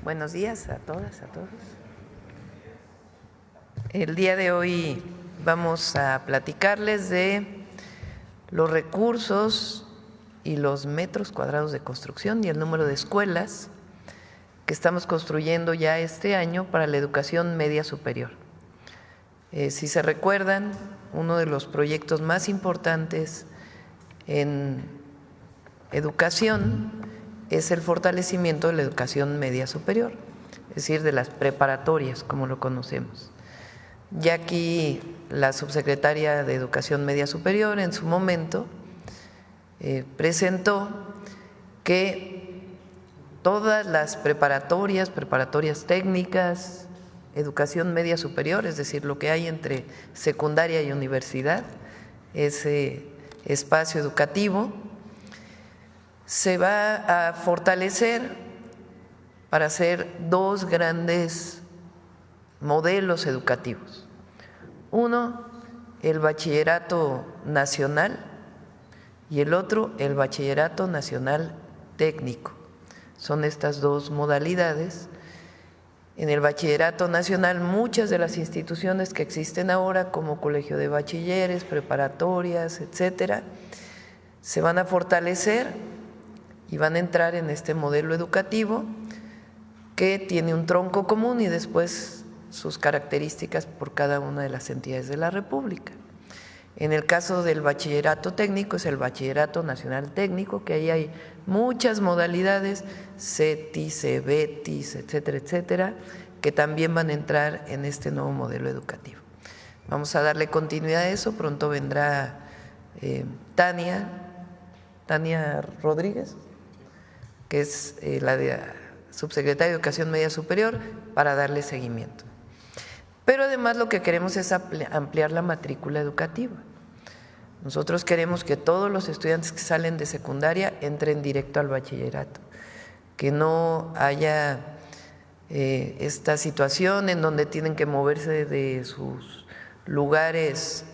Buenos días a todas, a todos. El día de hoy vamos a platicarles de los recursos y los metros cuadrados de construcción y el número de escuelas que estamos construyendo ya este año para la educación media superior. Si se recuerdan, uno de los proyectos más importantes en educación es el fortalecimiento de la educación media superior, es decir, de las preparatorias, como lo conocemos. Ya aquí la subsecretaria de Educación Media Superior en su momento presentó que todas las preparatorias técnicas, educación media superior, es decir, lo que hay entre secundaria y universidad, ese espacio educativo, se va a fortalecer para hacer dos grandes modelos educativos. Uno, el bachillerato nacional y el otro, el bachillerato nacional técnico. Son estas dos modalidades. En el bachillerato nacional, muchas de las instituciones que existen ahora, como Colegio de Bachilleres, preparatorias, etcétera, se van a fortalecer y van a entrar en este modelo educativo que tiene un tronco común y después sus características por cada una de las entidades de la República. En el caso del bachillerato técnico es el Bachillerato Nacional Técnico, que ahí hay muchas modalidades, CETIS, CEBETIS, etcétera, etcétera, que también van a entrar en este nuevo modelo educativo. Vamos a darle continuidad a eso, pronto vendrá Tania Rodríguez, que es la subsecretaria de Educación Media Superior, para darle seguimiento. Pero además lo que queremos es ampliar la matrícula educativa. Nosotros queremos que todos los estudiantes que salen de secundaria entren directo al bachillerato, que no haya esta situación en donde tienen que moverse de sus lugares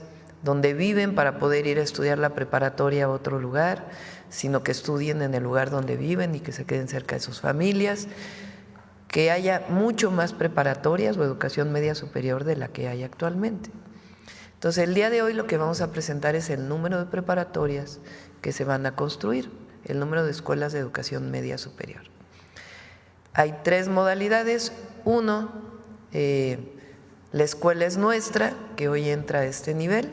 donde viven para poder ir a estudiar la preparatoria a otro lugar, sino que estudien en el lugar donde viven y que se queden cerca de sus familias, que haya mucho más preparatorias o educación media superior de la que hay actualmente. Entonces, el día de hoy lo que vamos a presentar es el número de preparatorias que se van a construir, el número de escuelas de educación media superior. Hay tres modalidades. Uno, la escuela es nuestra, que hoy entra a este nivel,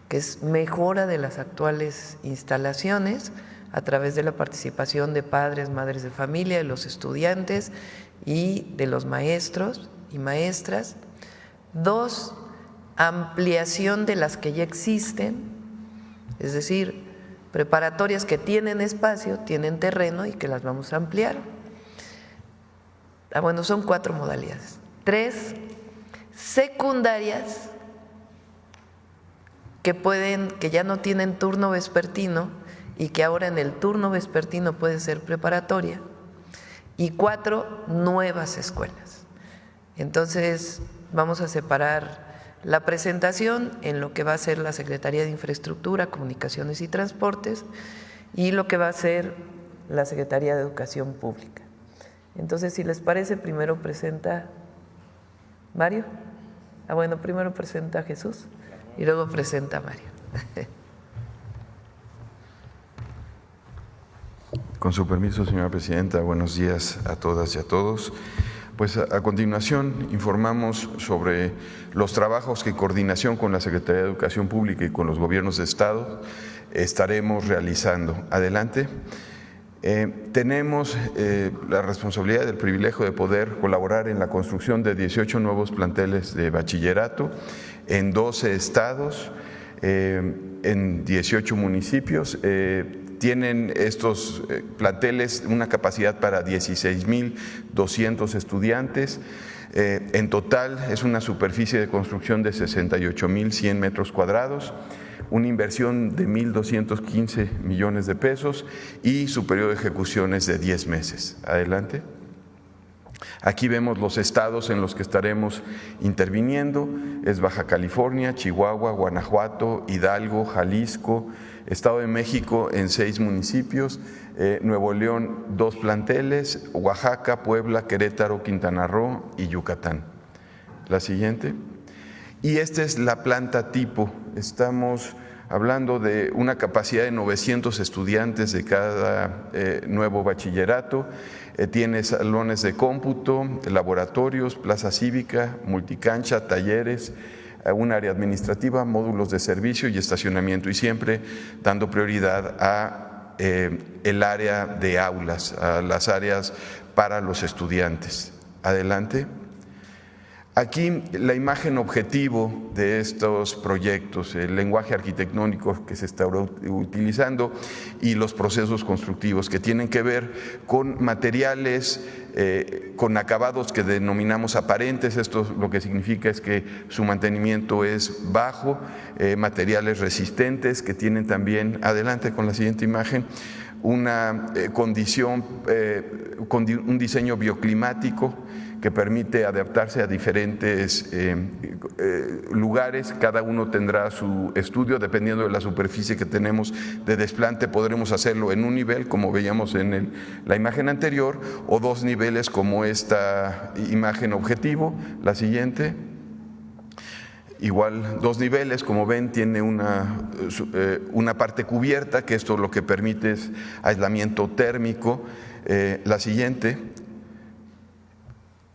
que es mejora de las actuales instalaciones a través de la participación de padres, madres de familia, de los estudiantes y de los maestros y maestras. Dos, ampliación de las que ya existen, es decir, preparatorias que tienen espacio, tienen terreno y que las vamos a ampliar. Bueno, son cuatro modalidades. Tres, secundarias que ya no tienen turno vespertino y que ahora en el turno vespertino puede ser preparatoria. Y cuatro, nuevas escuelas. Entonces, vamos a separar la presentación en lo que va a ser la Secretaría de Infraestructura, Comunicaciones y Transportes y lo que va a ser la Secretaría de Educación Pública. Entonces, si les parece, primero presenta Mario. Bueno, primero presenta Jesús y luego presenta Mario. Con su permiso, señora presidenta, buenos días a todas y a todos. Pues a continuación informamos sobre los trabajos que en coordinación con la Secretaría de Educación Pública y con los gobiernos de Estado estaremos realizando. Adelante. Tenemos la responsabilidad del privilegio de poder colaborar en la construcción de 18 nuevos planteles de bachillerato en 12 estados, en 18 municipios. Tienen estos planteles una capacidad para 16,200 estudiantes. En total es una superficie de construcción de 68,100 metros cuadrados, una inversión de 1,215 millones de pesos y su periodo de ejecución es de 10 meses. Adelante. Aquí vemos los estados en los que estaremos interviniendo, es Baja California, Chihuahua, Guanajuato, Hidalgo, Jalisco, Estado de México en 6 municipios, Nuevo León 2 planteles, Oaxaca, Puebla, Querétaro, Quintana Roo y Yucatán. La siguiente. Y esta es la planta tipo. Estamos hablando de una capacidad de 900 estudiantes de cada nuevo bachillerato. Tiene salones de cómputo, laboratorios, plaza cívica, multicancha, talleres, un área administrativa, módulos de servicio y estacionamiento, y siempre dando prioridad a el área de aulas, a las áreas para los estudiantes. Adelante. Aquí la imagen objetivo de estos proyectos, el lenguaje arquitectónico que se está utilizando y los procesos constructivos que tienen que ver con materiales, con acabados que denominamos aparentes. Esto lo que significa es que su mantenimiento es bajo, materiales resistentes que tienen también, adelante con la siguiente imagen, una condición, un diseño bioclimático que permite adaptarse a diferentes lugares. Cada uno tendrá su estudio, dependiendo de la superficie que tenemos de desplante. Podremos hacerlo en un nivel, como veíamos en la imagen anterior, o 2 niveles, como esta imagen objetivo. La siguiente. Igual 2 niveles, como ven, tiene una parte cubierta, que esto lo que permite es aislamiento térmico. La siguiente.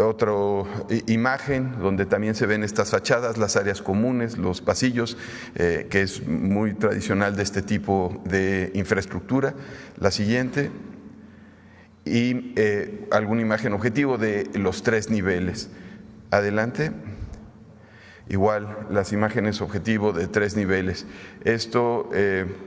Otra imagen donde también se ven estas fachadas, las áreas comunes, los pasillos, que es muy tradicional de este tipo de infraestructura. La siguiente. Y alguna imagen objetivo de los 3 niveles. Adelante. Igual las imágenes objetivo de 3 niveles. Esto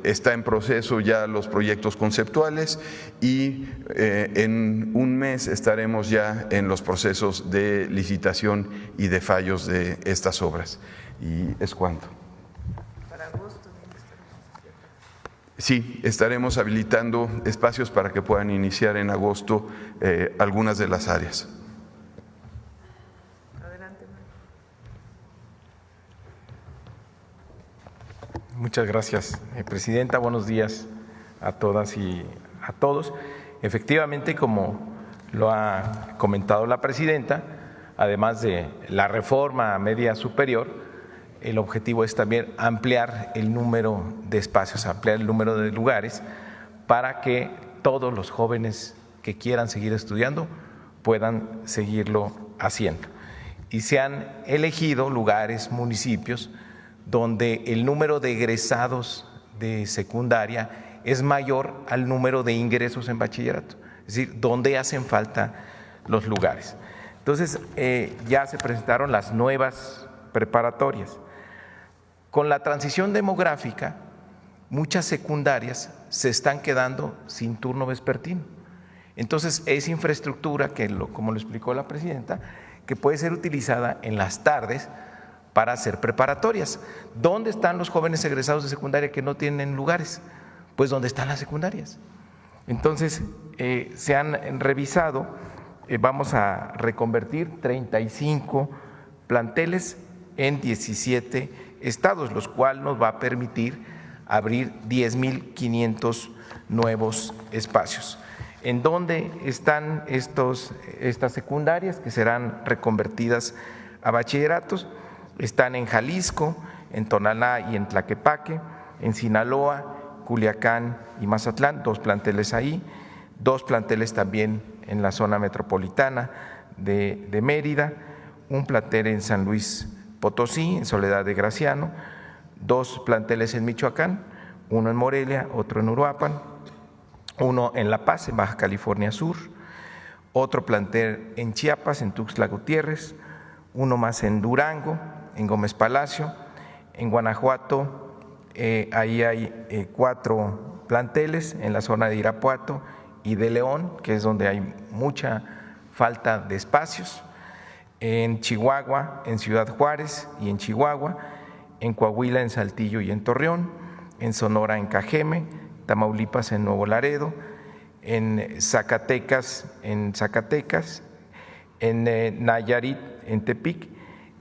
está en proceso ya los proyectos conceptuales, y en un mes estaremos ya en los procesos de licitación y de fallos de estas obras. ¿Y es cuánto? Para agosto. Sí, estaremos habilitando espacios para que puedan iniciar en agosto algunas de las áreas. Muchas gracias, Presidenta. Buenos días a todas y a todos. Efectivamente, como lo ha comentado la Presidenta, además de la reforma media superior, el objetivo es también ampliar el número de espacios, ampliar el número de lugares para que todos los jóvenes que quieran seguir estudiando puedan seguirlo haciendo. Y se han elegido lugares, municipios, donde el número de egresados de secundaria es mayor al número de ingresos en bachillerato, es decir, donde hacen falta los lugares. Entonces, ya se presentaron las nuevas preparatorias. Con la transición demográfica, muchas secundarias se están quedando sin turno vespertino. Entonces, es infraestructura que, como lo explicó la Presidenta, que puede ser utilizada en las tardes para hacer preparatorias. ¿Dónde están los jóvenes egresados de secundaria que no tienen lugares? Pues donde están las secundarias. Entonces, se han revisado, vamos a reconvertir 35 planteles en 17 estados, los cuales nos va a permitir abrir 10,500 nuevos espacios. ¿En dónde están estas secundarias que serán reconvertidas a bachilleratos? Están en Jalisco, en Tonalá y en Tlaquepaque, en Sinaloa, Culiacán y Mazatlán, 2 planteles ahí, 2 planteles también en la zona metropolitana de Mérida, un plantel en San Luis Potosí, en Soledad de Graciano, 2 planteles en Michoacán, uno en Morelia, otro en Uruapan, uno en La Paz, en Baja California Sur, otro plantel en Chiapas, en Tuxtla Gutiérrez, uno más en Durango, en Gómez Palacio, en Guanajuato, ahí hay 4 planteles en la zona de Irapuato y de León, que es donde hay mucha falta de espacios, en Chihuahua, en Ciudad Juárez y en Chihuahua, en Coahuila, en Saltillo y en Torreón, en Sonora, en Cajeme, Tamaulipas, en Nuevo Laredo, en Zacatecas, en Nayarit, en Tepic,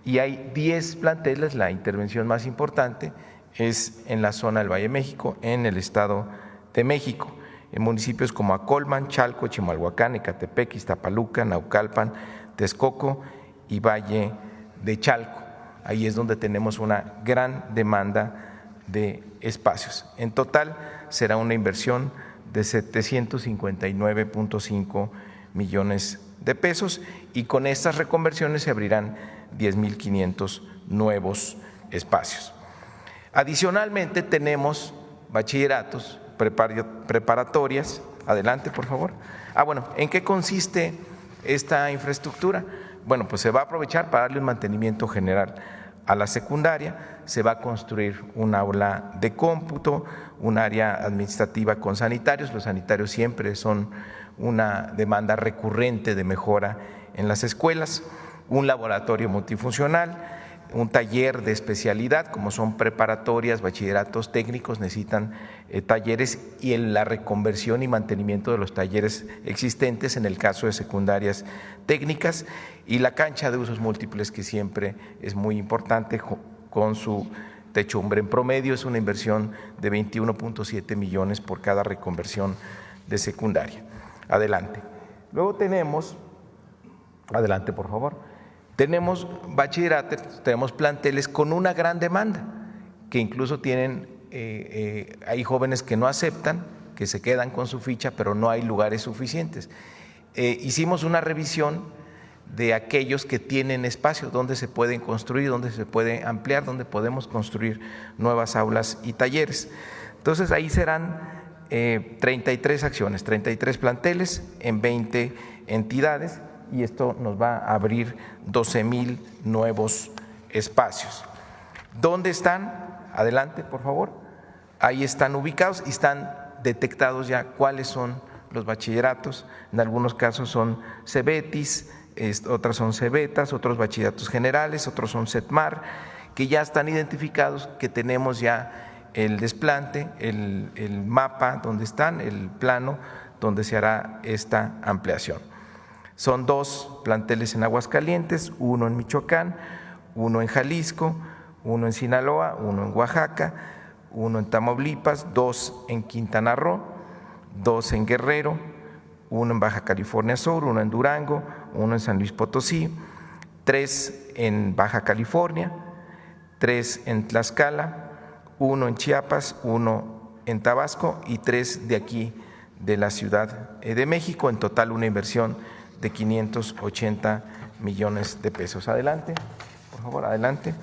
y hay 10 planteles, la intervención más importante, es en la zona del Valle de México, en el Estado de México, en municipios como Acolman, Chalco, Chimalhuacán, Ecatepec, Iztapaluca, Naucalpan, Texcoco y Valle de Chalco. Ahí es donde tenemos una gran demanda de espacios. En total será una inversión de 759.5 millones de pesos y con estas reconversiones se abrirán 10.500 nuevos espacios. Adicionalmente tenemos bachilleratos, preparatorias. Adelante, por favor. Bueno, ¿en qué consiste esta infraestructura? Bueno, pues se va a aprovechar para darle un mantenimiento general a la secundaria, se va a construir un aula de cómputo, un área administrativa con sanitarios. Los sanitarios siempre son una demanda recurrente de mejora en las escuelas, un laboratorio multifuncional, un taller de especialidad, como son preparatorias, bachilleratos técnicos, necesitan talleres, y en la reconversión y mantenimiento de los talleres existentes en el caso de secundarias técnicas, y la cancha de usos múltiples, que siempre es muy importante, con su techumbre. En promedio es una inversión de 21.7 millones por cada reconversión de secundaria. Adelante. Luego tenemos, adelante por favor. Tenemos bachilleratos, tenemos planteles con una gran demanda, que incluso tienen, hay jóvenes que no aceptan, que se quedan con su ficha, pero no hay lugares suficientes. Hicimos una revisión de aquellos que tienen espacio, donde se pueden construir, donde se puede ampliar, donde podemos construir nuevas aulas y talleres. Entonces ahí serán 33 acciones, 33 planteles en 20 entidades, y esto nos va a abrir 12,000 nuevos espacios. ¿Dónde están? Adelante, por favor. Ahí están ubicados y están detectados ya cuáles son los bachilleratos. En algunos casos son CEBETIS, otras son CEBETAS, otros bachilleratos generales, otros son CETMAR, que ya están identificados, que tenemos ya el desplante, el mapa donde están, el plano donde se hará esta ampliación. Son 2 planteles en Aguascalientes, 1 en Michoacán, 1 en Jalisco, 1 en Sinaloa, 1 en Oaxaca, 1 en Tamaulipas, 2 en Quintana Roo, 2 en Guerrero, 1 en Baja California Sur, 1 en Durango, 1 en San Luis Potosí, 3 en Baja California, 3 en Tlaxcala, 1 en Chiapas, 1 en Tabasco y 3 de aquí de la Ciudad de México. En total una inversión de 580 millones de pesos. Adelante, por favor, adelante.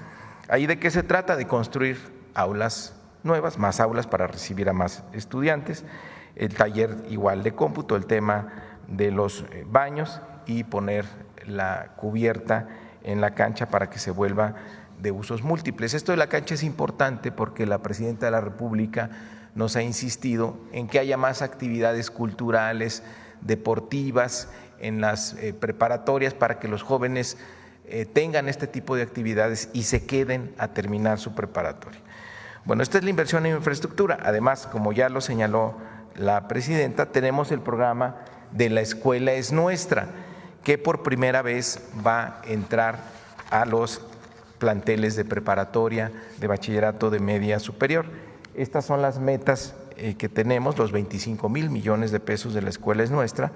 ¿Ahí de qué se trata? De construir aulas nuevas, más aulas para recibir a más estudiantes, el taller igual de cómputo, el tema de los baños y poner la cubierta en la cancha para que se vuelva de usos múltiples. Esto de la cancha es importante porque la Presidenta de la República nos ha insistido en que haya más actividades culturales, deportivas, en las preparatorias, para que los jóvenes tengan este tipo de actividades y se queden a terminar su preparatoria. Bueno, esta es la inversión en infraestructura. Además, como ya lo señaló la Presidenta, tenemos el programa de La Escuela es Nuestra, que por primera vez va a entrar a los planteles de preparatoria, de bachillerato, de media superior. Estas son las metas que tenemos, los 25,000 millones de pesos de La Escuela es Nuestra,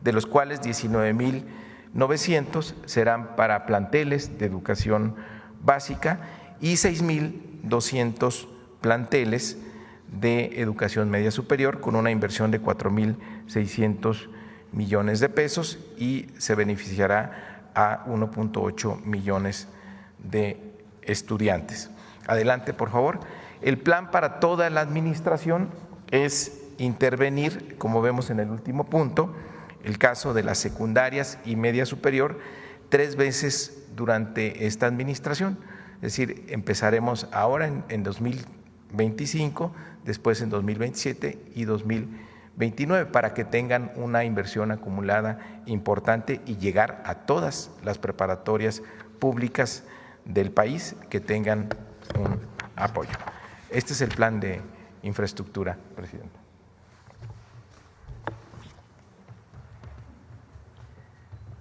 de los cuales 19,900 serán para planteles de educación básica y 6,200 planteles de educación media superior, con una inversión de 4,600 millones de pesos, y se beneficiará a 1.8 millones de estudiantes. Adelante, por favor. El plan para toda la administración es intervenir, como vemos en el último punto, el caso de las secundarias y media superior 3 veces durante esta administración. Es decir, empezaremos ahora en 2025, después en 2027 y 2029, para que tengan una inversión acumulada importante y llegar a todas las preparatorias públicas del país que tengan un apoyo. Este es el plan de infraestructura, Presidenta.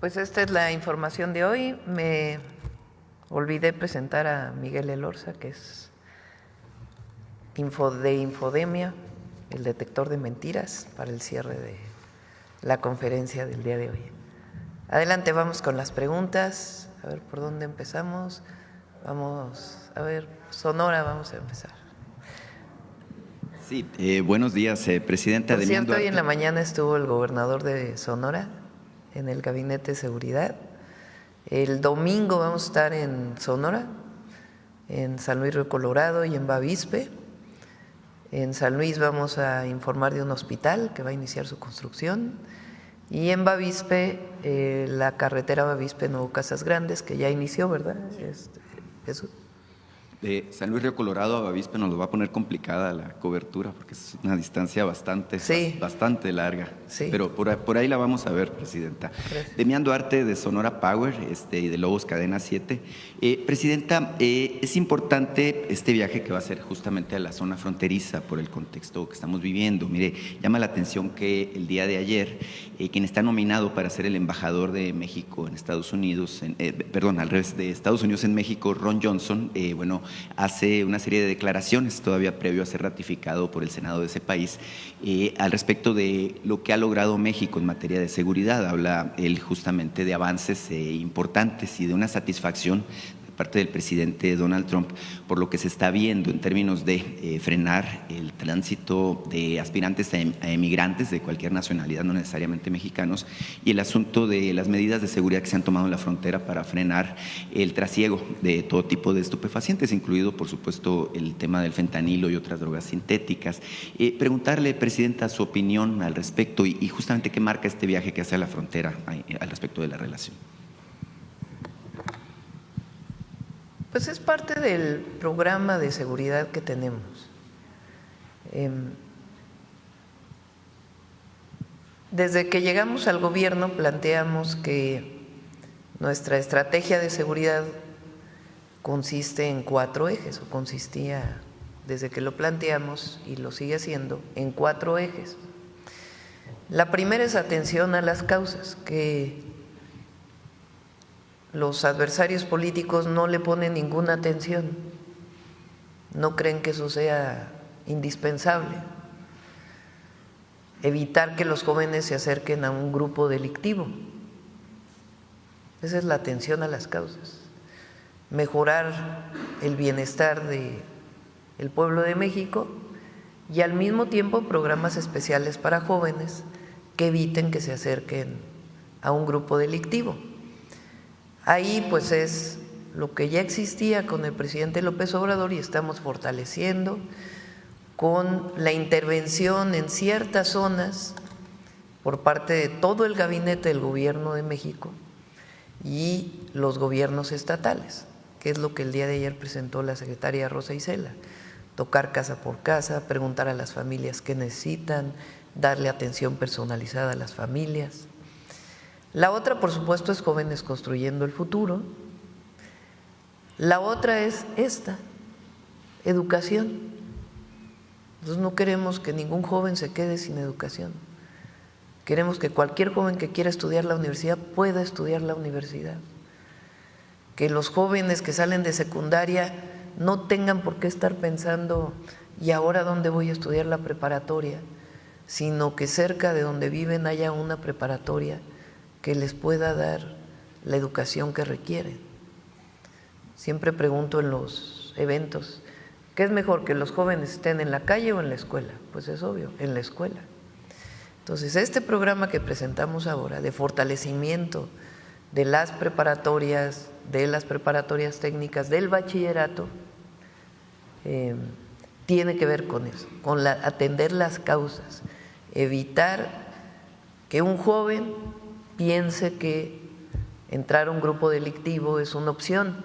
Pues esta es la información de hoy. Me olvidé presentar a Miguel Elorza, que es de infodemia, el detector de mentiras, para el cierre de la conferencia del día de hoy. Adelante, vamos con las preguntas. A ver, ¿por dónde empezamos? Vamos, a ver, Sonora, vamos a empezar. Sí, buenos días, Presidenta. Por cierto, hoy en la mañana estuvo el gobernador de Sonora en el Gabinete de Seguridad. El domingo vamos a estar en Sonora, en San Luis Río Colorado y en Bavispe. En San Luis vamos a informar de un hospital que va a iniciar su construcción. Y en Bavispe, la carretera Bavispe-Nuevo Casas Grandes, que ya inició, ¿verdad? Eso. De San Luis Río Colorado a Bavispe nos lo va a poner complicada la cobertura porque es una distancia bastante larga. Sí. Pero por ahí la vamos a ver, Presidenta. Gracias. Demián Duarte de Sonora Power y de Lobos Cadena 7. Presidenta, es importante este viaje que va a ser justamente a la zona fronteriza por el contexto que estamos viviendo. Mire, llama la atención que el día de ayer, quien está nominado para ser el embajador de México en Estados Unidos, al revés, de Estados Unidos en México, Ron Johnson, hace una serie de declaraciones todavía previo a ser ratificado por el Senado de ese país al respecto de lo que ha logrado México en materia de seguridad. Habla él justamente de avances importantes y de una satisfacción parte del presidente Donald Trump por lo que se está viendo en términos de frenar el tránsito de aspirantes a emigrantes de cualquier nacionalidad, no necesariamente mexicanos, y el asunto de las medidas de seguridad que se han tomado en la frontera para frenar el trasiego de todo tipo de estupefacientes, incluido, por supuesto, el tema del fentanilo y otras drogas sintéticas. Preguntarle, Presidenta, su opinión al respecto y justamente qué marca este viaje que hace a la frontera al respecto de la relación. Pues es parte del programa de seguridad que tenemos. Desde que llegamos al gobierno planteamos que nuestra estrategia de seguridad consiste en 4 ejes, o consistía desde que lo planteamos y lo sigue haciendo, en 4 ejes. La primera es atención a las causas, que los adversarios políticos no le ponen ninguna atención, no creen que eso sea indispensable. Evitar que los jóvenes se acerquen a un grupo delictivo, esa es la atención a las causas. Mejorar el bienestar del pueblo de México y al mismo tiempo programas especiales para jóvenes que eviten que se acerquen a un grupo delictivo. Ahí pues es lo que ya existía con el presidente López Obrador y estamos fortaleciendo con la intervención en ciertas zonas por parte de todo el gabinete del Gobierno de México y los gobiernos estatales, que es lo que el día de ayer presentó la secretaria Rosa Isela: tocar casa por casa, preguntar a las familias qué necesitan, darle atención personalizada a las familias. La otra, por supuesto, es Jóvenes Construyendo el Futuro. La otra es esta, educación. Nosotros no queremos que ningún joven se quede sin educación. Queremos que cualquier joven que quiera estudiar la universidad pueda estudiar la universidad. Que los jóvenes que salen de secundaria no tengan por qué estar pensando ¿y ahora dónde voy a estudiar la preparatoria?, sino que cerca de donde viven haya una preparatoria que les pueda dar la educación que requieren. Siempre pregunto en los eventos, ¿qué es mejor, que los jóvenes estén en la calle o en la escuela? Pues es obvio, en la escuela. Entonces, este programa que presentamos ahora de fortalecimiento de las preparatorias técnicas, del bachillerato, tiene que ver con eso, con atender las causas, evitar que un joven piense que entrar a un grupo delictivo es una opción.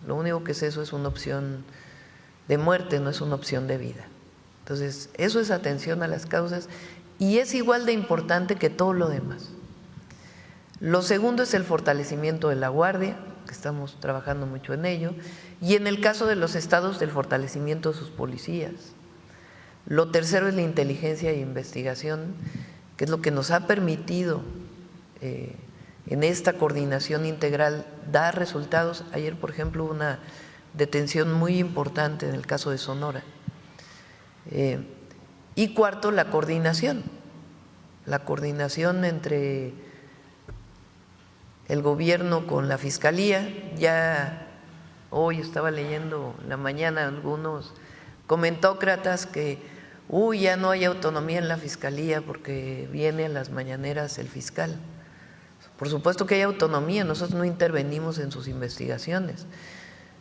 Lo único que es eso, es una opción de muerte, no es una opción de vida. Entonces, eso es atención a las causas y es igual de importante que todo lo demás. Lo segundo es el fortalecimiento de la Guardia, que estamos trabajando mucho en ello, y en el caso de los estados, del fortalecimiento de sus policías. Lo tercero es la inteligencia e investigación, que es lo que nos ha permitido en esta coordinación integral dar resultados. Ayer, por ejemplo, hubo una detención muy importante en el caso de Sonora, Y cuarto, la coordinación entre el gobierno con la fiscalía. Ya hoy estaba leyendo en la mañana algunos comentócratas que ya no hay autonomía en la fiscalía porque viene a las mañaneras el fiscal. Por supuesto que hay autonomía, nosotros no intervenimos en sus investigaciones,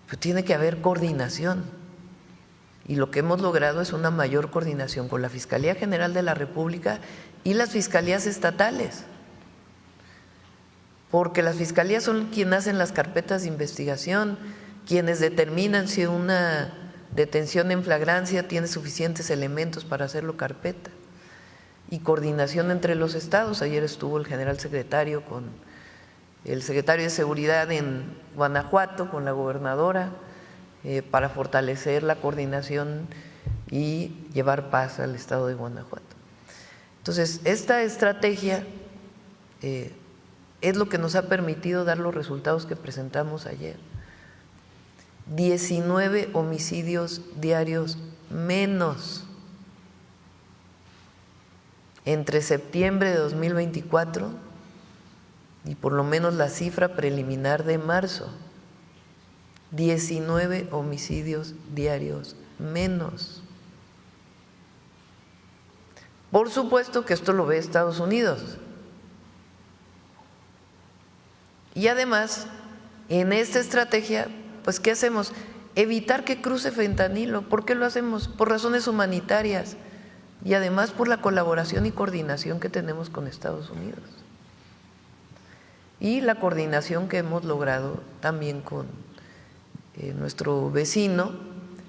pero tiene que haber coordinación. Y lo que hemos logrado es una mayor coordinación con la Fiscalía General de la República y las fiscalías estatales, porque las fiscalías son quienes hacen las carpetas de investigación, quienes determinan si una detención en flagrancia tiene suficientes elementos para hacerlo carpeta. Y coordinación entre los estados. Ayer estuvo el general secretario con el secretario de Seguridad en Guanajuato, con la gobernadora, para fortalecer la coordinación y llevar paz al estado de Guanajuato. Entonces, esta estrategia es lo que nos ha permitido dar los resultados que presentamos ayer. 19 homicidios diarios menos entre septiembre de 2024 y por lo menos la cifra preliminar de marzo. 19 homicidios diarios menos. Por supuesto que esto lo ve Estados Unidos. Y además, en esta estrategia, pues ¿qué hacemos? Evitar que cruce fentanilo. ¿Por qué lo hacemos? Por razones humanitarias y además por la colaboración y coordinación que tenemos con Estados Unidos. Y la coordinación que hemos logrado también con nuestro vecino,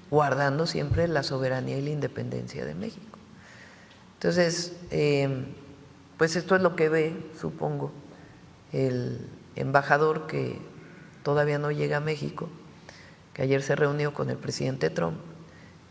guardando siempre la soberanía y la independencia de México. Entonces, pues esto es lo que ve, supongo, el embajador que todavía no llega a México, que ayer se reunió con el presidente Trump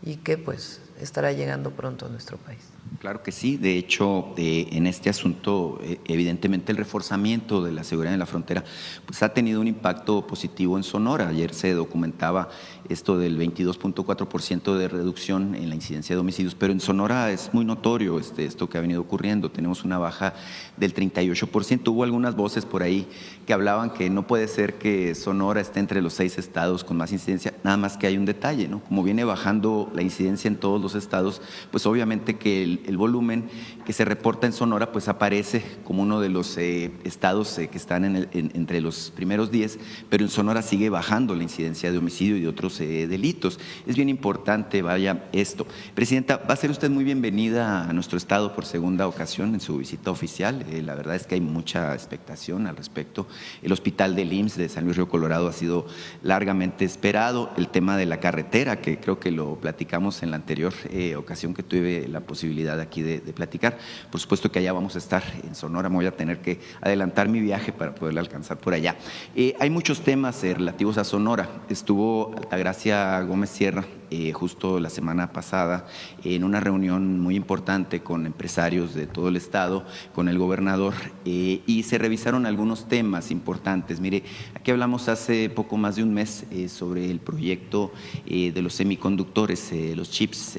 y que pues estará llegando pronto a nuestro país. Claro que sí, de hecho, en este asunto, evidentemente el reforzamiento de la seguridad en la frontera pues ha tenido un impacto positivo en Sonora. Ayer se documentaba esto del 22.4% de reducción en la incidencia de homicidios, pero en Sonora es muy notorio esto que ha venido ocurriendo. Tenemos una baja del 38%. Hubo algunas voces por ahí que hablaban que no puede ser que Sonora esté entre los 6 estados con más incidencia, nada más que hay un detalle, ¿no? Como viene bajando la incidencia en todos los estados, pues obviamente que el volumen que se reporta en Sonora pues aparece como uno de los estados que están entre los primeros 10, pero en Sonora sigue bajando la incidencia de homicidio y de otros delitos. Es bien importante, vaya, esto. Presidenta, va a ser usted muy bienvenida a nuestro estado por segunda ocasión en su visita oficial. La verdad es que hay mucha expectación al respecto. El hospital del IMSS de San Luis Río Colorado ha sido largamente esperado. El tema de la carretera, que creo que lo platicamos en la anterior ocasión que tuve la posibilidad aquí de platicar. Por supuesto que allá vamos a estar en Sonora, me voy a tener que adelantar mi viaje para poderle alcanzar por allá. Hay muchos temas relativos a Sonora. Estuvo Altagracia Gómez Sierra justo la semana pasada en una reunión muy importante con empresarios de todo el estado, con el gobernador, y se revisaron algunos temas importantes. Mire, aquí hablamos hace poco más de un mes sobre el proyecto de los semiconductores, los chips,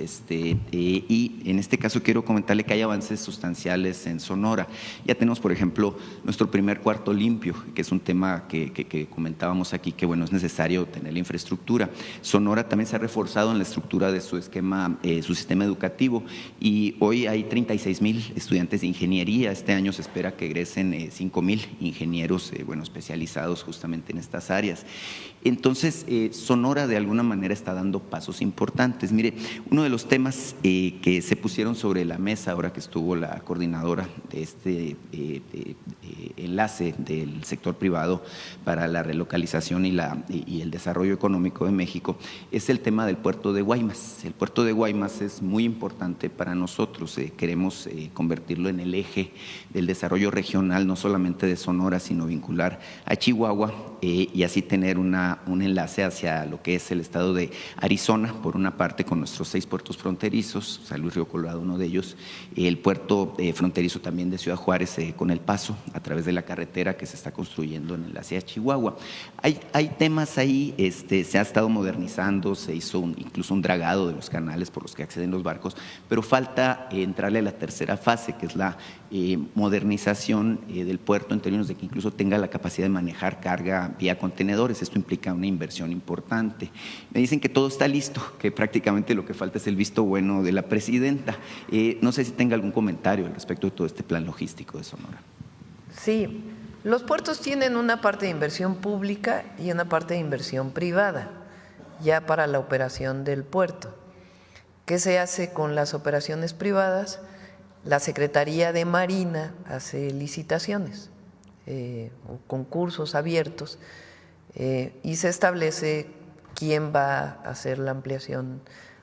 y en este caso quiero comentarle que hay avances sustanciales en Sonora. Ya tenemos, por ejemplo, nuestro primer cuarto limpio, que es un tema que comentábamos aquí, que bueno, es necesario tener la infraestructura. Sonora también se ha reforzado en la estructura de su esquema, su sistema educativo, y hoy hay 36,000 estudiantes de ingeniería. Este año se espera que egresen 5,000 ingenieros especializados justamente en estas áreas. Entonces, Sonora de alguna manera está dando pasos importantes. Mire, uno de los temas que se pusieron sobre la mesa ahora que estuvo la coordinadora de este enlace del sector privado para la relocalización y el desarrollo económico de México es el tema del puerto de Guaymas. El puerto de Guaymas es muy importante para nosotros. Queremos convertirlo en el eje del desarrollo regional, no solamente de Sonora, sino vincular a Chihuahua y así tener un enlace hacia lo que es el estado de Arizona, por una parte con nuestros 6 puertos fronterizos, San Luis Río Colorado uno de ellos, el puerto fronterizo también de Ciudad Juárez con El Paso, a través de la carretera que se está construyendo en el enlace a Chihuahua. Hay temas ahí, se ha estado modernizando, se hizo un incluso un dragado de los canales por los que acceden los barcos, pero falta entrarle a la tercera fase, que es la modernización del puerto en términos de que incluso tenga la capacidad de manejar carga vía contenedores. Esto implica una inversión importante. Me dicen que todo está listo, que prácticamente lo que falta es el visto bueno de la presidenta. No sé si tenga algún comentario al respecto de todo este plan logístico de Sonora. Sí, los puertos tienen una parte de inversión pública y una parte de inversión privada, ya para la operación del puerto. ¿Qué se hace con las operaciones privadas? La Secretaría de Marina hace licitaciones o concursos abiertos y se establece quién va a hacer la ampliación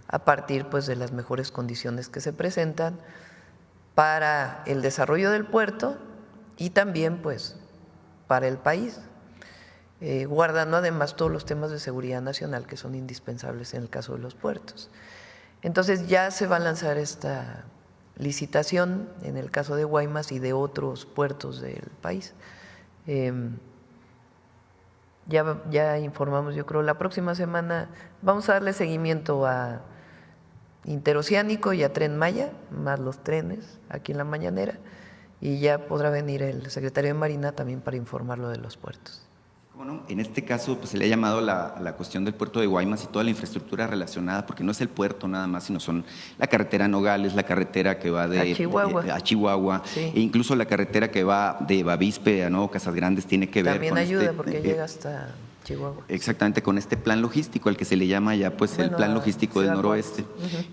a partir pues, de las mejores condiciones que se presentan para el desarrollo del puerto y también pues, para el país, guardando además todos los temas de seguridad nacional que son indispensables en el caso de los puertos. Entonces ya se va a lanzar esta licitación en el caso de Guaymas y de otros puertos del país. Ya informamos, yo creo, la próxima semana vamos a darle seguimiento a Interoceánico y a Tren Maya, más los trenes aquí en la mañanera, y ya podrá venir el secretario de Marina también para informarlo de los puertos. Bueno, en este caso pues, se le ha llamado la cuestión del puerto de Guaymas y toda la infraestructura relacionada, porque no es el puerto nada más, sino son la carretera Nogales, la carretera que va de a Chihuahua, sí. E incluso la carretera que va de Bavispe a Nuevo Casas Grandes tiene que ver también con ayuda porque llega hasta Chihuahua. Exactamente, con este plan logístico, al que se le llama ya pues el plan logístico del noroeste,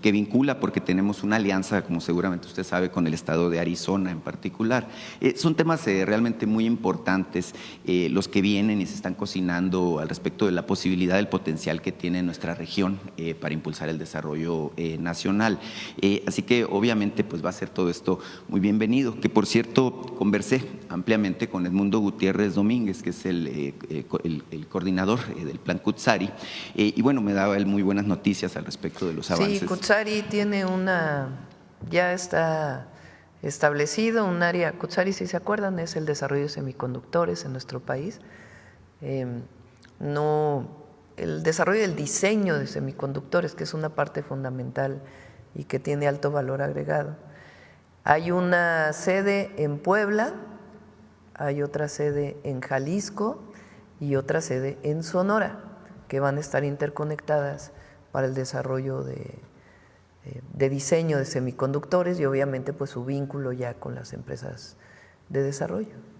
que vincula, porque tenemos una alianza, como seguramente usted sabe, con el estado de Arizona en particular. Son temas realmente muy importantes los que vienen y se están cocinando al respecto de la posibilidad, del potencial que tiene nuestra región para impulsar el desarrollo nacional. Así que obviamente pues va a ser todo esto muy bienvenido, que por cierto conversé ampliamente con Edmundo Gutiérrez Domínguez, que es el coordinador del plan Cutzari, y bueno, me daba él muy buenas noticias al respecto de los avances. Sí, Cutzari tiene ya está establecido un área. Cutzari, si se acuerdan, es el desarrollo de semiconductores en nuestro país. El desarrollo del diseño de semiconductores, que es una parte fundamental y que tiene alto valor agregado. Hay una sede en Puebla, hay otra sede en Jalisco y otra sede en Sonora, que van a estar interconectadas para el desarrollo de diseño de semiconductores y obviamente pues su vínculo ya con las empresas de desarrollo.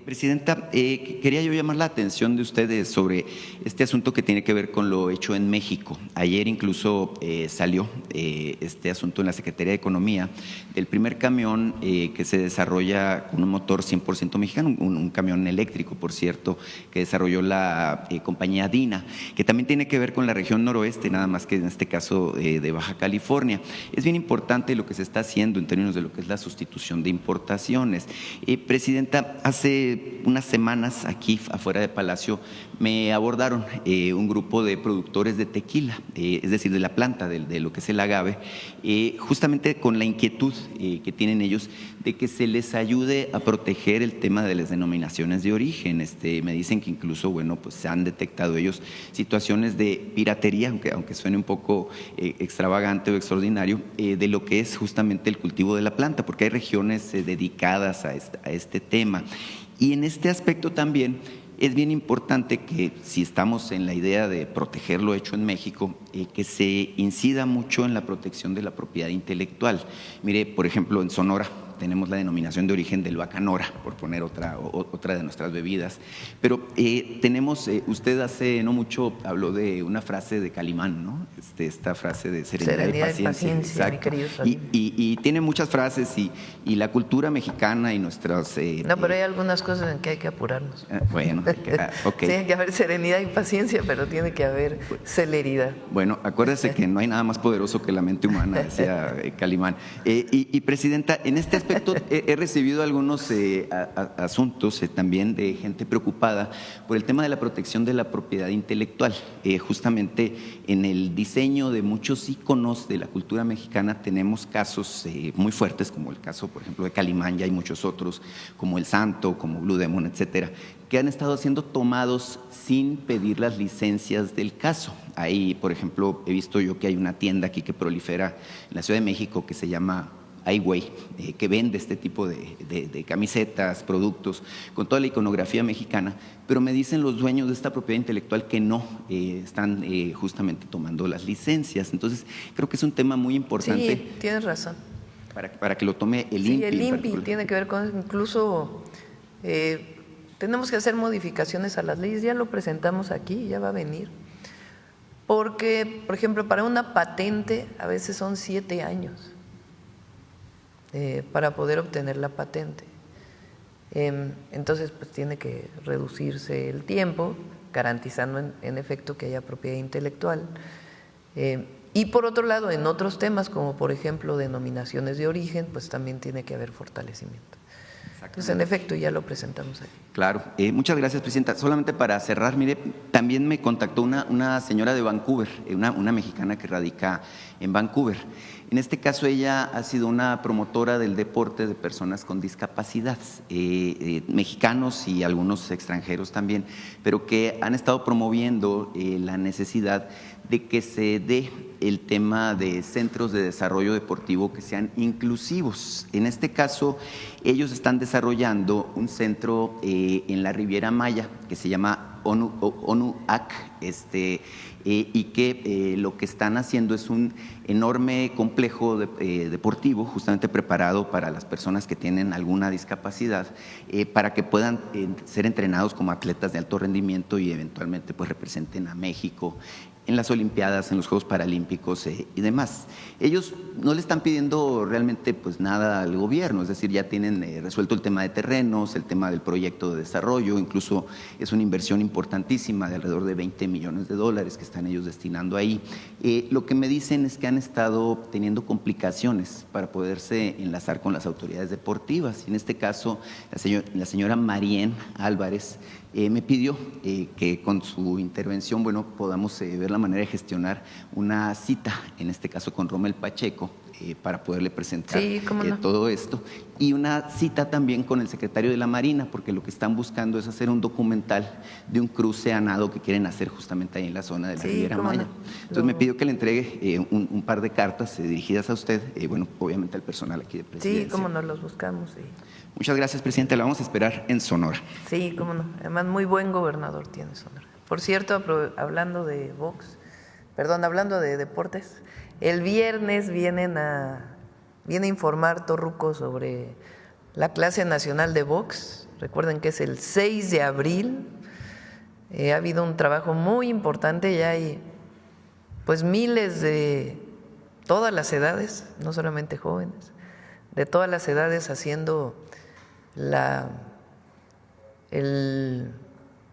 Presidenta, quería yo llamar la atención de ustedes sobre este asunto que tiene que ver con lo hecho en México. Ayer incluso salió este asunto en la Secretaría de Economía, el primer camión que se desarrolla con un motor 100% mexicano, un camión eléctrico, por cierto, que desarrolló la compañía Dina, que también tiene que ver con la región noroeste, nada más que en este caso de Baja California. Es bien importante lo que se está haciendo en términos de lo que es la sustitución de importaciones. Presidenta, hace unas semanas aquí afuera de Palacio me abordaron un grupo de productores de tequila, es decir, de la planta de lo que es el agave, justamente con la inquietud que tienen ellos de que se les ayude a proteger el tema de las denominaciones de origen. Me dicen que incluso, bueno, pues se han detectado ellos situaciones de piratería, aunque suene un poco extravagante o extraordinario, de lo que es justamente el cultivo de la planta, porque hay regiones dedicadas a este tema. Y en este aspecto también es bien importante que, si estamos en la idea de proteger lo hecho en México, que se incida mucho en la protección de la propiedad intelectual. Mire, por ejemplo, en Sonora tenemos la denominación de origen del Bacanora, por poner otra de nuestras bebidas, pero tenemos, usted hace no mucho habló de una frase de Calimán, ¿no? Esta frase de serenidad y paciencia. Mi querido y tiene muchas frases y la cultura mexicana y nuestras… no, pero hay algunas cosas en que hay que apurarnos. Bueno, okay. Tiene que haber serenidad y paciencia, pero tiene que haber celeridad. Bueno, acuérdese que no hay nada más poderoso que la mente humana, decía Calimán. Y Presidenta, en este aspecto he recibido algunos asuntos también de gente preocupada por el tema de la protección de la propiedad intelectual. Justamente en el diseño de muchos íconos de la cultura mexicana tenemos casos muy fuertes, como el caso, por ejemplo, de Calimán, ya hay muchos otros, como El Santo, como Blue Demon, etcétera, que han estado siendo tomados sin pedir las licencias del caso. Ahí, por ejemplo, he visto yo que hay una tienda aquí que prolifera en la Ciudad de México que se llama Highway, que vende este tipo de camisetas, productos, con toda la iconografía mexicana, pero me dicen los dueños de esta propiedad intelectual que no están justamente tomando las licencias. Entonces, creo que es un tema muy importante. Sí, tienes razón. Para que lo tome el INPI. Sí, el INPI tiene que ver con, incluso tenemos que hacer modificaciones a las leyes, ya lo presentamos aquí, ya va a venir. Porque, por ejemplo, para una patente a veces son 7 años para poder obtener la patente. Entonces, pues tiene que reducirse el tiempo, garantizando en efecto que haya propiedad intelectual. Y por otro lado, en otros temas, como por ejemplo denominaciones de origen, pues también tiene que haber fortalecimiento. Entonces, en efecto, ya lo presentamos aquí. Claro. Muchas gracias, Presidenta. Solamente para cerrar, mire, también me contactó una señora de Vancouver, una mexicana que radica en Vancouver. En este caso, ella ha sido una promotora del deporte de personas con discapacidad, mexicanos y algunos extranjeros también, pero que han estado promoviendo la necesidad de que se dé el tema de centros de desarrollo deportivo que sean inclusivos. En este caso, ellos están desarrollando un centro en la Riviera Maya que se llama ONUAC, y que lo que están haciendo es un enorme complejo deportivo justamente preparado para las personas que tienen alguna discapacidad, para que puedan ser entrenados como atletas de alto rendimiento y eventualmente pues representen a México en las Olimpiadas, en los Juegos Paralímpicos y demás. Ellos no le están pidiendo realmente pues nada al gobierno, es decir, ya tienen resuelto el tema de terrenos, el tema del proyecto de desarrollo, incluso es una inversión importantísima de alrededor de $20 millones que están ellos destinando ahí. Lo que me dicen es que han estado teniendo complicaciones para poderse enlazar con las autoridades deportivas. En este caso, la señora Marien Álvarez me pidió que con su intervención, bueno, podamos ver la manera de gestionar una cita, en este caso con Rommel Pacheco, para poderle presentar todo esto, y una cita también con el secretario de la Marina, porque lo que están buscando es hacer un documental de un cruce a nado que quieren hacer justamente ahí en la zona de la Riviera Maya. Entonces me pidió que le entregue un par de cartas dirigidas a usted, bueno, obviamente al personal aquí de Presidencia. Sí, cómo no, los buscamos. Sí. Muchas gracias, Presidente. La vamos a esperar en Sonora. Sí, cómo no. Además, muy buen gobernador tiene Sonora. Por cierto, hablando de hablando de deportes, el viernes viene a informar Torruco sobre la clase nacional de box. Recuerden que es el 6 de abril. Ha habido un trabajo muy importante, ya hay pues miles de todas las edades, no solamente jóvenes, de todas las edades haciendo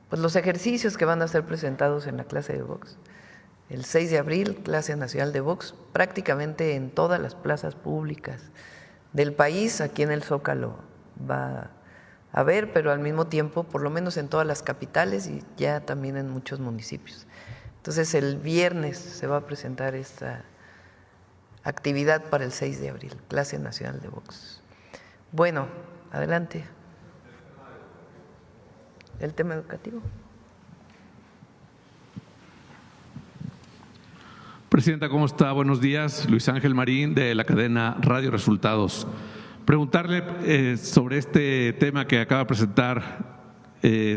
pues los ejercicios que van a ser presentados en la clase de box. El 6 de abril, clase nacional de box, prácticamente en todas las plazas públicas del país, aquí en el Zócalo va a haber, pero al mismo tiempo, por lo menos en todas las capitales y ya también en muchos municipios. Entonces, el viernes se va a presentar esta actividad para el 6 de abril, clase nacional de box. Bueno, adelante. El tema educativo. Presidenta, ¿cómo está? Buenos días. Luis Ángel Marín, de la cadena Radio Resultados. Preguntarle sobre este tema que acaba de presentar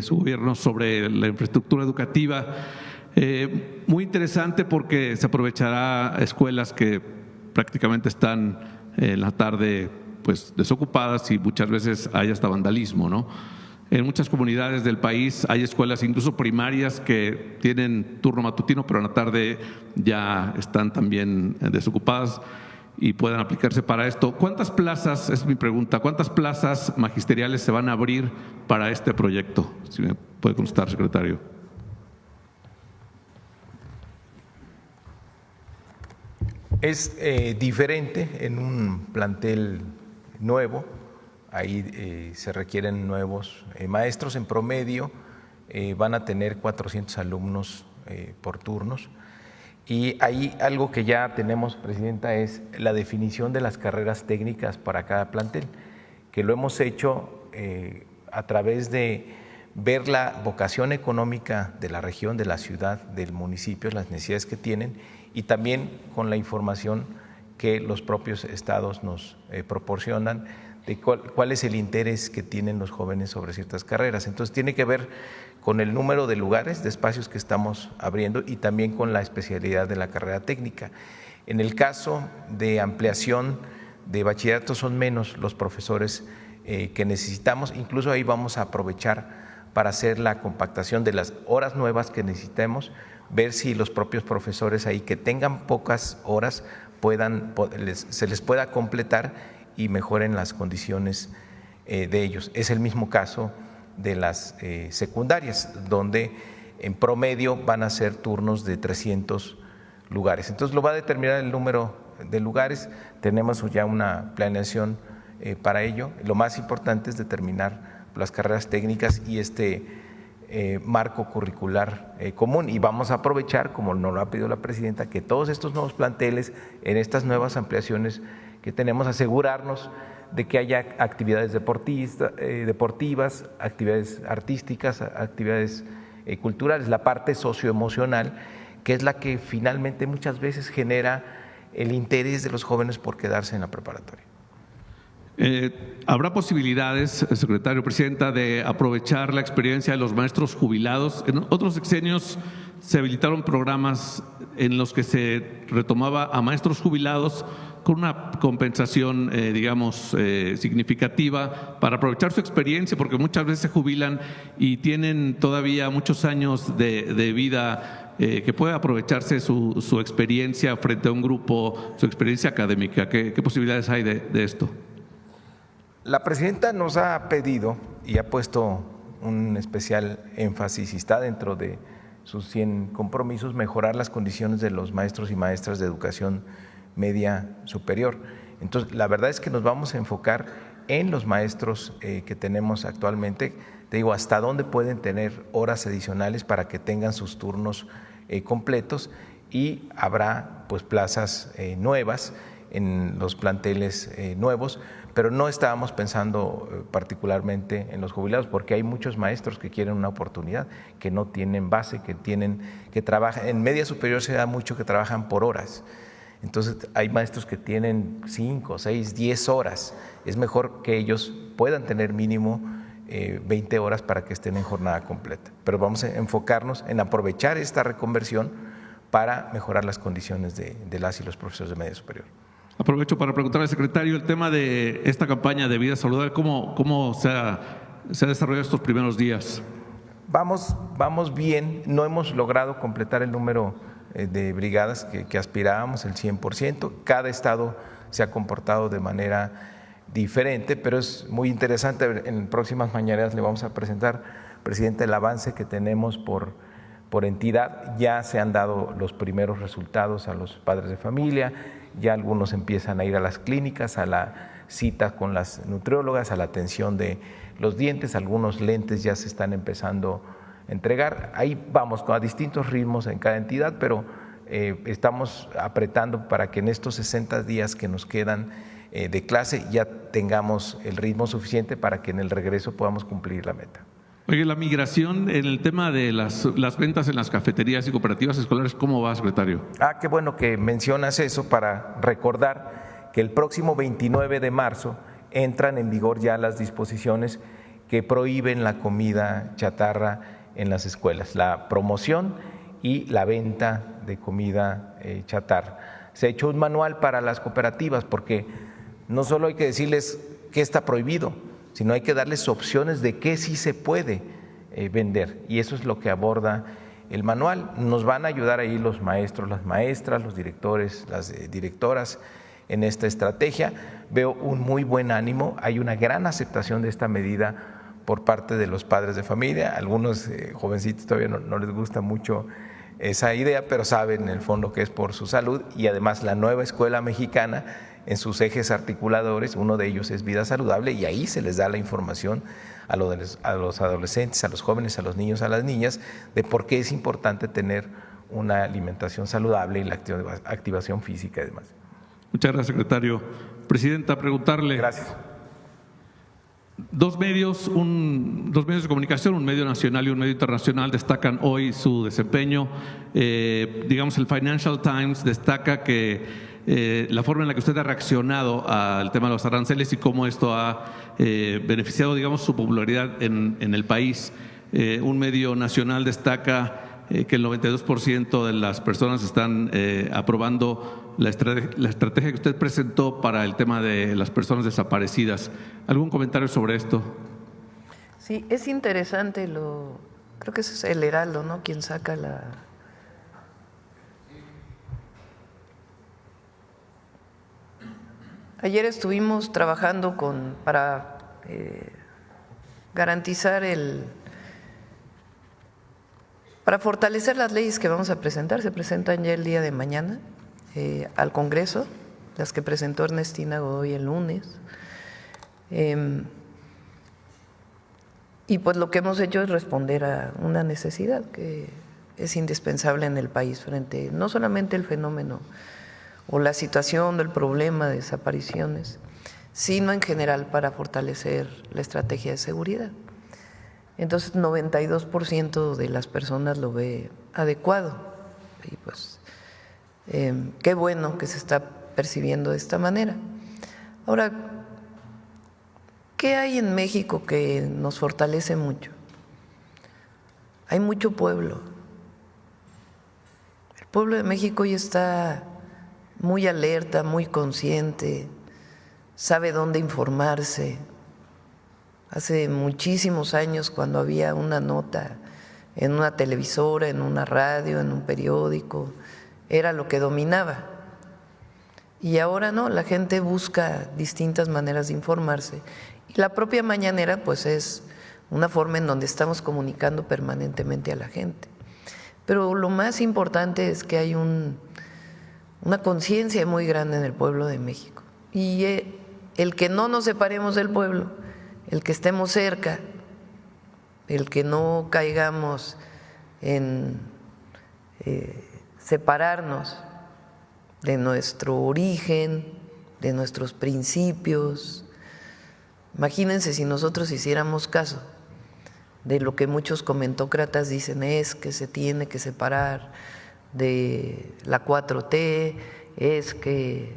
su gobierno sobre la infraestructura educativa. Muy interesante porque se aprovechará escuelas que prácticamente están en la tarde pues desocupadas y muchas veces hay hasta vandalismo, ¿no? En muchas comunidades del país hay escuelas, incluso primarias, que tienen turno matutino, pero en la tarde ya están también desocupadas y pueden aplicarse para esto. ¿Cuántas plazas, es mi pregunta, cuántas plazas magisteriales se van a abrir para este proyecto? Si me puede contestar, secretario. Es diferente en un plantel nuevo. Ahí se requieren nuevos maestros. En promedio van a tener 400 alumnos por turnos. Y ahí algo que ya tenemos, Presidenta, es la definición de las carreras técnicas para cada plantel, que lo hemos hecho a través de ver la vocación económica de la región, de la ciudad, del municipio, las necesidades que tienen y también con la información que los propios estados nos proporcionan de cuál es el interés que tienen los jóvenes sobre ciertas carreras. Entonces tiene que ver con el número de lugares, de espacios que estamos abriendo y también con la especialidad de la carrera técnica. En el caso de ampliación de bachillerato son menos los profesores que necesitamos, incluso ahí vamos a aprovechar para hacer la compactación de las horas nuevas que necesitemos, ver si los propios profesores ahí que tengan pocas horas se les pueda completar y mejoren las condiciones de ellos. Es el mismo caso de las secundarias, donde en promedio van a ser turnos de 300 lugares. Entonces lo va a determinar el número de lugares, tenemos ya una planeación para ello. Lo más importante es determinar las carreras técnicas y marco curricular común, y vamos a aprovechar, como nos lo ha pedido la presidenta, que todos estos nuevos planteles, en estas nuevas ampliaciones que tenemos, asegurarnos de que haya actividades deportivas, actividades artísticas, actividades culturales, la parte socioemocional, que es la que finalmente muchas veces genera el interés de los jóvenes por quedarse en la preparatoria. ¿Habrá posibilidades, secretario, presidenta, de aprovechar la experiencia de los maestros jubilados? En otros sexenios se habilitaron programas en los que se retomaba a maestros jubilados con una compensación, significativa para aprovechar su experiencia, porque muchas veces se jubilan y tienen todavía muchos años de vida que puede aprovecharse su experiencia frente a un grupo, su experiencia académica. ¿Qué posibilidades hay de esto? La presidenta nos ha pedido y ha puesto un especial énfasis y está dentro de sus 100 compromisos mejorar las condiciones de los maestros y maestras de educación media superior. Entonces, la verdad es que nos vamos a enfocar en los maestros que tenemos actualmente. Te digo, hasta dónde pueden tener horas adicionales para que tengan sus turnos completos, y habrá pues plazas nuevas en los planteles nuevos, pero no estábamos pensando particularmente en los jubilados, porque hay muchos maestros que quieren una oportunidad, que no tienen base, que trabajan. En media superior se da mucho que trabajan por horas. Entonces hay maestros que tienen 5, 6, 10 horas. Es mejor que ellos puedan tener mínimo 20 horas para que estén en jornada completa. Pero vamos a enfocarnos en aprovechar esta reconversión para mejorar las condiciones de las y los profesores de media superior. Aprovecho para preguntar al secretario el tema de esta campaña de vida saludable, ¿cómo se ha desarrollado estos primeros días? Vamos bien, no hemos logrado completar el número de brigadas que aspirábamos, el 100%. Cada estado se ha comportado de manera diferente, pero es muy interesante. En próximas mañaneras le vamos a presentar, presidente, el avance que tenemos por entidad. Ya se han dado los primeros resultados a los padres de familia, ya algunos empiezan a ir a las clínicas, a la cita con las nutriólogas, a la atención de los dientes, algunos lentes ya se están empezando a entregar. Ahí vamos a distintos ritmos en cada entidad, pero estamos apretando para que en estos 60 días que nos quedan de clase ya tengamos el ritmo suficiente para que en el regreso podamos cumplir la meta. Oye, la migración en el tema de las ventas en las cafeterías y cooperativas escolares, ¿cómo va, secretario? Qué bueno que mencionas eso, para recordar que el próximo 29 de marzo entran en vigor ya las disposiciones que prohíben la comida chatarra en las escuelas, la promoción y la venta de comida chatarra. Se ha hecho un manual para las cooperativas, porque no solo hay que decirles qué está prohibido, sino hay que darles opciones de qué sí se puede vender, y eso es lo que aborda el manual. Nos van a ayudar ahí los maestros, las maestras, los directores, las directoras en esta estrategia. Veo un muy buen ánimo, hay una gran aceptación de esta medida por parte de los padres de familia. Algunos jovencitos todavía no les gusta mucho esa idea, pero saben en el fondo que es por su salud, y además la nueva escuela mexicana en sus ejes articuladores, uno de ellos es vida saludable, y ahí se les da la información a los adolescentes, a los jóvenes, a los niños, a las niñas, de por qué es importante tener una alimentación saludable y la activación física y demás. Muchas gracias, secretario. Presidenta, preguntarle. Gracias. Dos medios de comunicación, un medio nacional y un medio internacional, destacan hoy su desempeño. Digamos, el Financial Times destaca que la forma en la que usted ha reaccionado al tema de los aranceles y cómo esto ha beneficiado, digamos, su popularidad en el país. Un medio nacional destaca que el 92% de las personas están aprobando la estrategia que usted presentó para el tema de las personas desaparecidas. ¿Algún comentario sobre esto? Sí, es interesante, creo que ese es el Heraldo, ¿no?, quien saca Ayer estuvimos trabajando para garantizar para fortalecer las leyes que vamos a presentar. Se presentan ya el día de mañana al Congreso, las que presentó Ernestina Godoy el lunes. Y pues lo que hemos hecho es responder a una necesidad que es indispensable en el país frente no solamente el fenómeno o la situación del problema de desapariciones, sino en general para fortalecer la estrategia de seguridad. Entonces, 92% de las personas lo ve adecuado y pues qué bueno que se está percibiendo de esta manera. Ahora, ¿qué hay en México que nos fortalece mucho? Hay mucho pueblo. El pueblo de México ya está muy alerta, muy consciente, sabe dónde informarse. Hace muchísimos años, cuando había una nota en una televisora, en una radio, en un periódico, era lo que dominaba. Y ahora no, la gente busca distintas maneras de informarse. Y la propia mañanera, pues, es una forma en donde estamos comunicando permanentemente a la gente. Pero lo más importante es que hay una conciencia muy grande en el pueblo de México. Y el que no nos separemos del pueblo, el que estemos cerca, el que no caigamos en separarnos de nuestro origen, de nuestros principios. Imagínense si nosotros hiciéramos caso de lo que muchos comentócratas dicen, es que se tiene que separar de la 4T, es que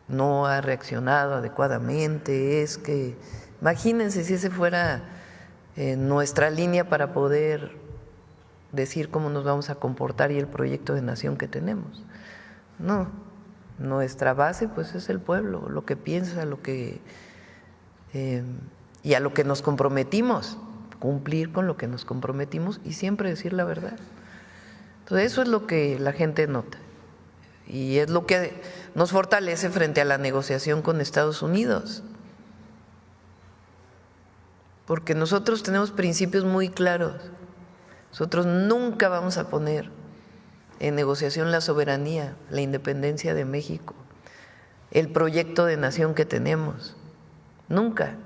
no ha reaccionado adecuadamente, es que… Imagínense si ese fuera nuestra línea para poder decir cómo nos vamos a comportar y el proyecto de nación que tenemos. No, nuestra base pues es el pueblo, lo que piensa, y a lo que nos comprometimos, cumplir con lo que nos comprometimos y siempre decir la verdad. Entonces eso es lo que la gente nota y es lo que nos fortalece frente a la negociación con Estados Unidos. Porque nosotros tenemos principios muy claros. Nosotros nunca vamos a poner en negociación la soberanía, la independencia de México, el proyecto de nación que tenemos. Nunca.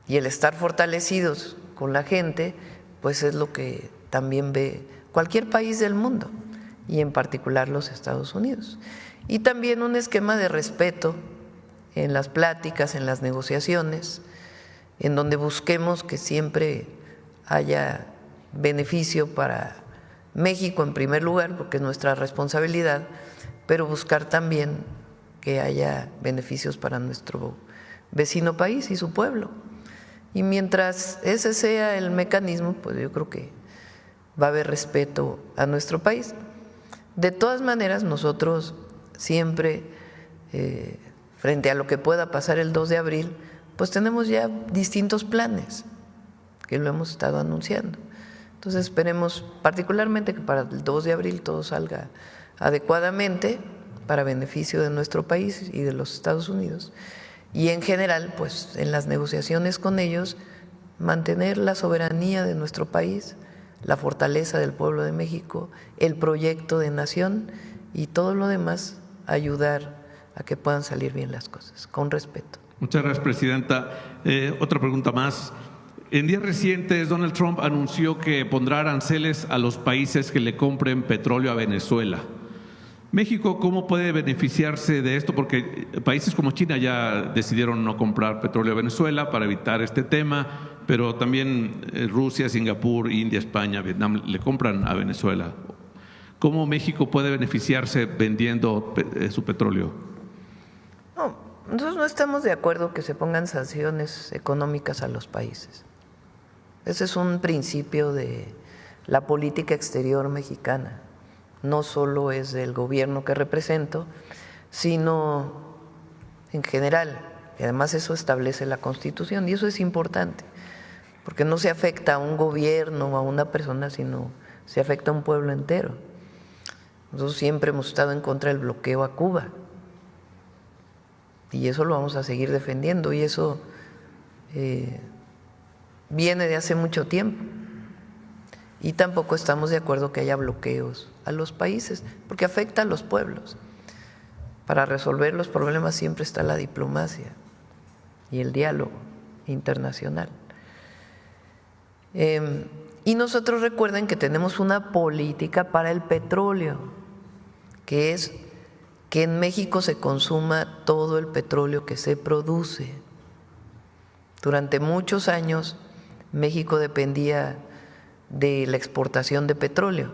Y el estar fortalecidos con la gente, pues es lo que también ve cualquier país del mundo, y en particular los Estados Unidos. Y también un esquema de respeto en las pláticas, en las negociaciones, en donde busquemos que siempre haya beneficio para México en primer lugar, porque es nuestra responsabilidad, pero buscar también que haya beneficios para nuestro vecino país y su pueblo. Y mientras ese sea el mecanismo, pues yo creo que va a haber respeto a nuestro país. De todas maneras, nosotros siempre, frente a lo que pueda pasar el 2 de abril, pues tenemos ya distintos planes que lo hemos estado anunciando. Entonces esperemos particularmente que para el 2 de abril todo salga adecuadamente para beneficio de nuestro país y de los Estados Unidos. Y en general, pues en las negociaciones con ellos, mantener la soberanía de nuestro país, la fortaleza del pueblo de México, el proyecto de nación y todo lo demás, ayudar a que puedan salir bien las cosas, con respeto. Muchas gracias, Presidenta. Otra pregunta más. En días recientes, Donald Trump anunció que pondrá aranceles a los países que le compren petróleo a Venezuela. México, ¿cómo puede beneficiarse de esto? Porque países como China ya decidieron no comprar petróleo a Venezuela para evitar este tema, pero también Rusia, Singapur, India, España, Vietnam le compran a Venezuela. ¿Cómo México puede beneficiarse vendiendo su petróleo? No, nosotros no estamos de acuerdo que se pongan sanciones económicas a los países. Ese es un principio de la política exterior mexicana. No solo es del gobierno que represento, sino en general. Y además eso establece la Constitución y eso es importante, porque no se afecta a un gobierno o a una persona, sino se afecta a un pueblo entero. Nosotros siempre hemos estado en contra del bloqueo a Cuba y eso lo vamos a seguir defendiendo y eso viene de hace mucho tiempo. Y tampoco estamos de acuerdo que haya bloqueos a los países, porque afecta a los pueblos. Para resolver los problemas siempre está la diplomacia y el diálogo internacional. Y nosotros recuerden que tenemos una política para el petróleo, que es que en México se consuma todo el petróleo que se produce. Durante muchos años México dependía de la exportación de petróleo.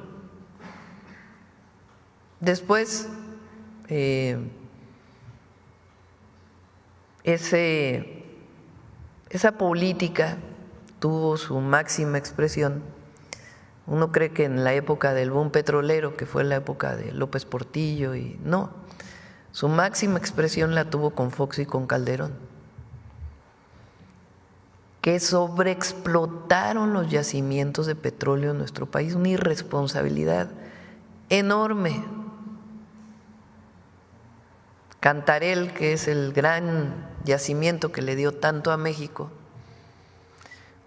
Después, esa política tuvo su máxima expresión. Uno cree que en la época del boom petrolero, que fue la época de López Portillo, y no, su máxima expresión la tuvo con Fox y con Calderón, que sobreexplotaron los yacimientos de petróleo en nuestro país, una irresponsabilidad enorme. Cantarell, que es el gran yacimiento que le dio tanto a México,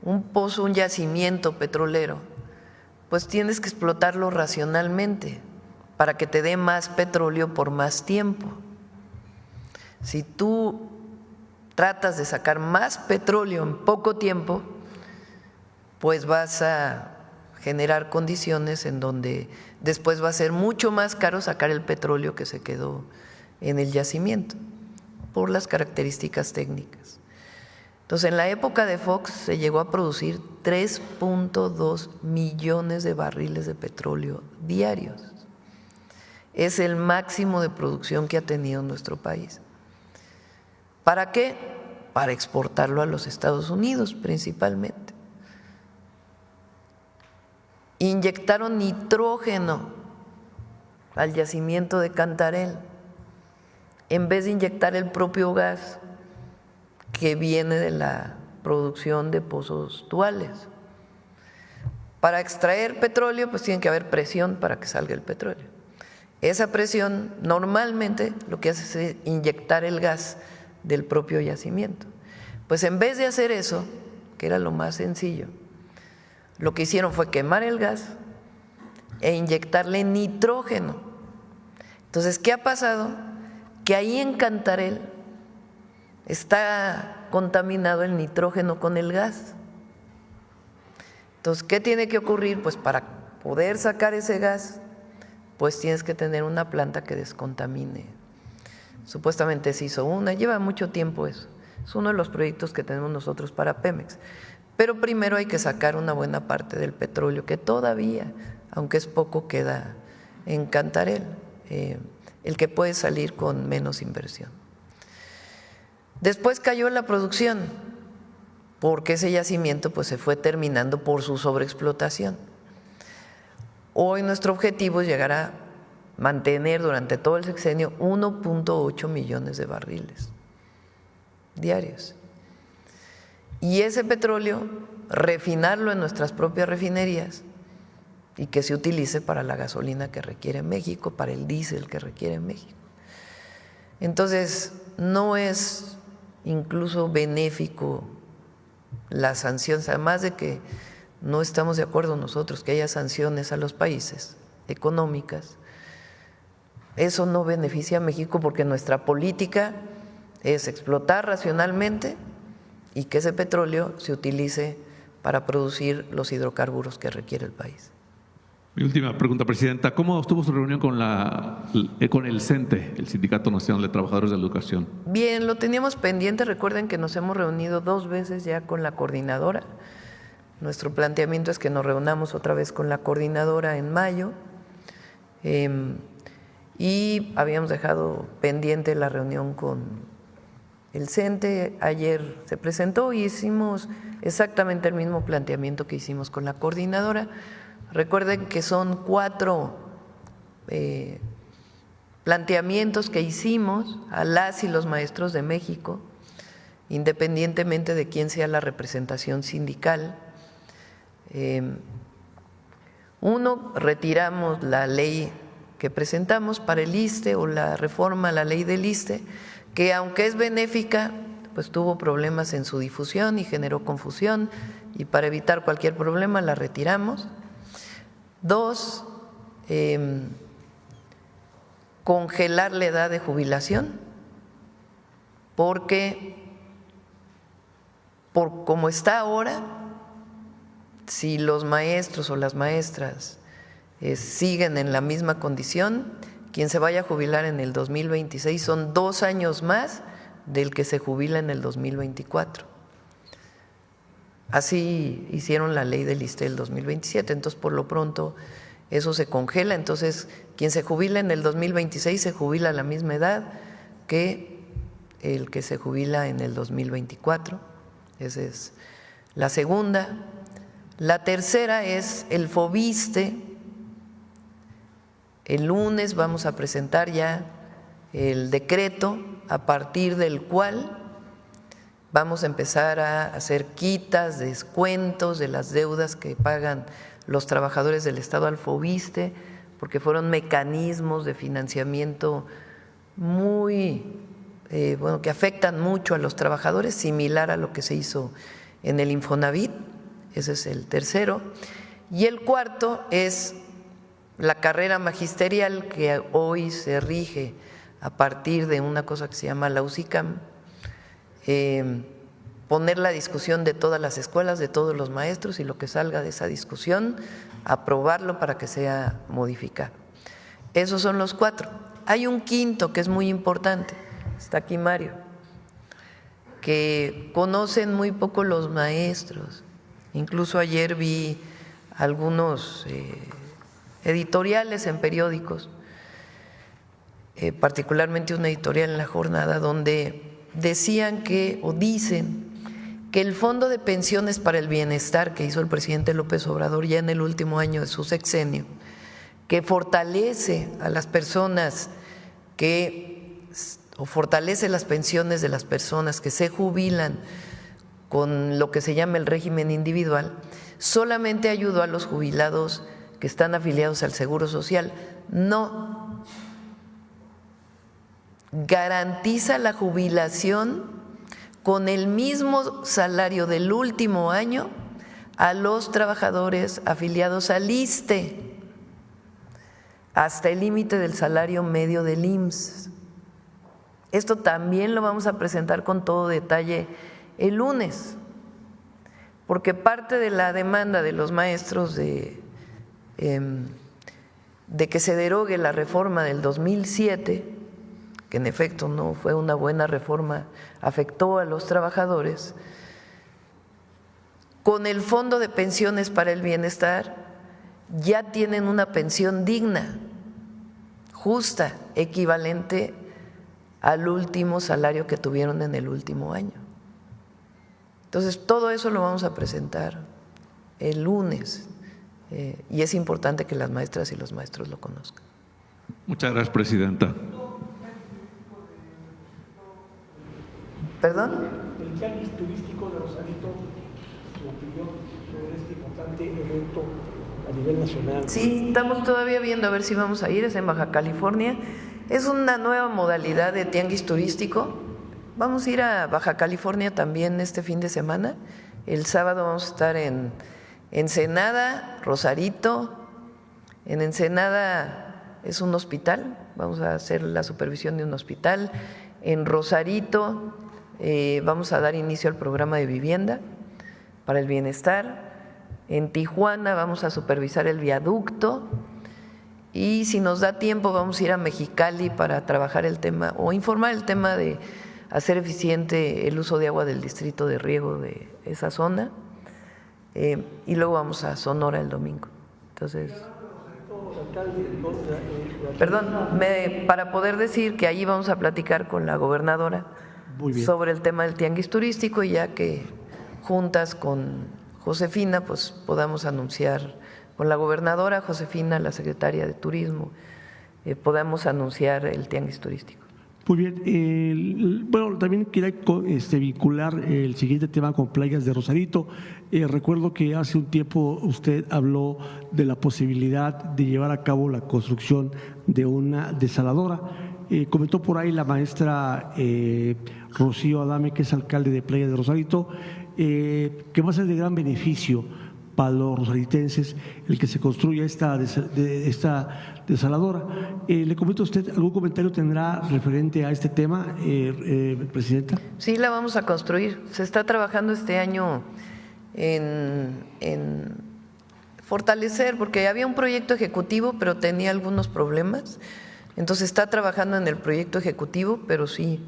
un pozo, un yacimiento petrolero, pues tienes que explotarlo racionalmente para que te dé más petróleo por más tiempo. Si tú tratas de sacar más petróleo en poco tiempo, pues vas a generar condiciones en donde después va a ser mucho más caro sacar el petróleo que se quedó en el yacimiento, por las características técnicas. Entonces, en la época de Fox se llegó a producir 3.2 millones de barriles de petróleo diarios. Es el máximo de producción que ha tenido nuestro país. ¿Para qué? Para exportarlo a los Estados Unidos principalmente. Inyectaron nitrógeno al yacimiento de Cantarell en vez de inyectar el propio gas que viene de la producción de pozos duales. Para extraer petróleo, pues tiene que haber presión para que salga el petróleo. Esa presión normalmente lo que hace es inyectar el gas del propio yacimiento. Pues en vez de hacer eso, que era lo más sencillo, lo que hicieron fue quemar el gas e inyectarle nitrógeno. Entonces, ¿qué ha pasado? Que ahí en Cantarell está contaminado el nitrógeno con el gas. Entonces, ¿qué tiene que ocurrir? Pues para poder sacar ese gas, pues tienes que tener una planta que descontamine. Supuestamente se hizo una, lleva mucho tiempo eso. Es uno de los proyectos que tenemos nosotros para Pemex. Pero primero hay que sacar una buena parte del petróleo que todavía, aunque es poco, queda en Cantarell, el que puede salir con menos inversión. Después cayó la producción, porque ese yacimiento pues, se fue terminando por su sobreexplotación. Hoy nuestro objetivo es llegar a mantener durante todo el sexenio 1.8 millones de barriles diarios. Y ese petróleo, refinarlo en nuestras propias refinerías y que se utilice para la gasolina que requiere México, para el diésel que requiere México. Entonces, no es incluso benéfico las sanciones, además de que no estamos de acuerdo nosotros que haya sanciones a los países económicas. Eso no beneficia a México porque nuestra política es explotar racionalmente y que ese petróleo se utilice para producir los hidrocarburos que requiere el país. Mi última pregunta, Presidenta. ¿Cómo estuvo su reunión con el CENTE, el Sindicato Nacional de Trabajadores de la Educación? Bien, lo teníamos pendiente. Recuerden que nos hemos reunido 2 veces ya con la coordinadora. Nuestro planteamiento es que nos reunamos otra vez con la coordinadora en mayo. Y habíamos dejado pendiente la reunión con el CENTE. Ayer se presentó y hicimos exactamente el mismo planteamiento que hicimos con la coordinadora. Recuerden que son 4 planteamientos que hicimos a las y los maestros de México, independientemente de quién sea la representación sindical. Uno, retiramos la ley que presentamos para el ISSSTE o la reforma a la ley del ISSSTE, que aunque es benéfica, pues tuvo problemas en su difusión y generó confusión, y para evitar cualquier problema la retiramos. 2, congelar la edad de jubilación, porque como está ahora, si los maestros o las maestras siguen en la misma condición, quien se vaya a jubilar en el 2026 son 2 años más del que se jubila en el 2024. Así hicieron la ley del ISSSTE del 2027, entonces por lo pronto eso se congela. Entonces quien se jubila en el 2026 se jubila a la misma edad que el que se jubila en el 2024. Esa es la segunda. La tercera es el FOBISSTE. El lunes vamos a presentar ya el decreto a partir del cual vamos a empezar a hacer quitas, descuentos de las deudas que pagan los trabajadores del Estado al FOBISSTE, porque fueron mecanismos de financiamiento muy, que afectan mucho a los trabajadores, similar a lo que se hizo en el Infonavit. Ese es el tercero. Y el cuarto es la carrera magisterial, que hoy se rige a partir de una cosa que se llama la UCICAM. Poner la discusión de todas las escuelas, de todos los maestros, y lo que salga de esa discusión, aprobarlo para que sea modificado. Esos son los 4. Hay un quinto que es muy importante, está aquí Mario, que conocen muy poco los maestros. Incluso ayer vi algunos editoriales en periódicos, particularmente una editorial en La Jornada, donde decían dicen que el Fondo de Pensiones para el Bienestar que hizo el presidente López Obrador ya en el último año de su sexenio, que fortalece a las personas fortalece las pensiones de las personas que se jubilan con lo que se llama el régimen individual, solamente ayudó a los jubilados que están afiliados al Seguro Social. No garantiza la jubilación con el mismo salario del último año a los trabajadores afiliados al ISSSTE, hasta el límite del salario medio del IMSS. Esto también lo vamos a presentar con todo detalle el lunes, porque parte de la demanda de los maestros de que se derogue la reforma del 2007, que en efecto no fue una buena reforma, afectó a los trabajadores, con el Fondo de Pensiones para el Bienestar ya tienen una pensión digna, justa, equivalente al último salario que tuvieron en el último año. Entonces, todo eso lo vamos a presentar el lunes, y es importante que las maestras y los maestros lo conozcan. Muchas gracias, Presidenta. ¿Perdón? El tianguis turístico de Rosarito, su opinión sobre este importante evento a nivel nacional. Sí, estamos todavía viendo a ver si vamos a ir, es en Baja California. Es una nueva modalidad de tianguis turístico. Vamos a ir a Baja California también este fin de semana. El sábado vamos a estar en Ensenada, Rosarito. En Ensenada es un hospital, vamos a hacer la supervisión de un hospital. En Rosarito vamos a dar inicio al programa de vivienda para el bienestar. En Tijuana vamos a supervisar el viaducto y si nos da tiempo vamos a ir a Mexicali para trabajar el tema o informar el tema de hacer eficiente el uso de agua del distrito de riego de esa zona y luego vamos a Sonora el domingo. Entonces, perdón, para poder decir que allí vamos a platicar con la gobernadora sobre el tema del tianguis turístico y ya que juntas con Josefina, pues podamos anunciar con la gobernadora Josefina, la secretaria de Turismo, podamos anunciar el tianguis turístico. Muy bien. Bueno, también quería vincular el siguiente tema con Playas de Rosarito. Recuerdo que hace un tiempo usted habló de la posibilidad de llevar a cabo la construcción de una desaladora. Comentó por ahí la maestra Rocío Adame, que es alcalde de Playas de Rosarito, que va a ser de gran beneficio para los rosaritenses el que se construya esta desaladora. ¿Le comento a usted algún comentario tendrá referente a este tema, Presidenta? Sí, la vamos a construir. Se está trabajando este año en fortalecer, porque había un proyecto ejecutivo, pero tenía algunos problemas. Entonces está trabajando en el proyecto ejecutivo, pero sí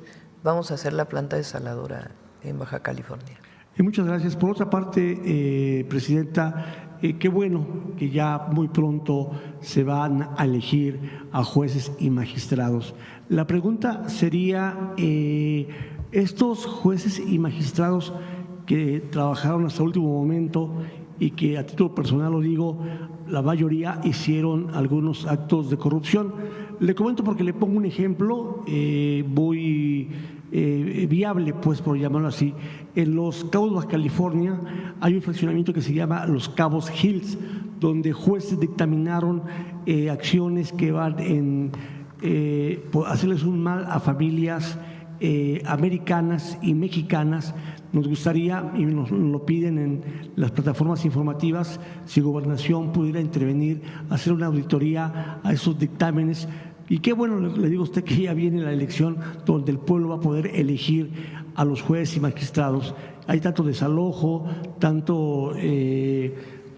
vamos a hacer la planta desaladora en Baja California. Muchas gracias. Por otra parte, Presidenta, qué bueno que ya muy pronto se van a elegir a jueces y magistrados. La pregunta sería, estos jueces y magistrados que trabajaron hasta el último momento y que a título personal lo digo, la mayoría hicieron algunos actos de corrupción. Le comento porque le pongo un ejemplo muy viable, pues por llamarlo así. En Los Cabos, Baja California, hay un fraccionamiento que se llama Los Cabos Hills, donde jueces dictaminaron acciones que van en hacerles un mal a familias americanas y mexicanas. Nos gustaría, y nos lo piden en las plataformas informativas, si Gobernación pudiera intervenir, hacer una auditoría a esos dictámenes. Y qué bueno, le digo a usted que ya viene la elección donde el pueblo va a poder elegir a los jueces y magistrados. Hay tanto desalojo, tanto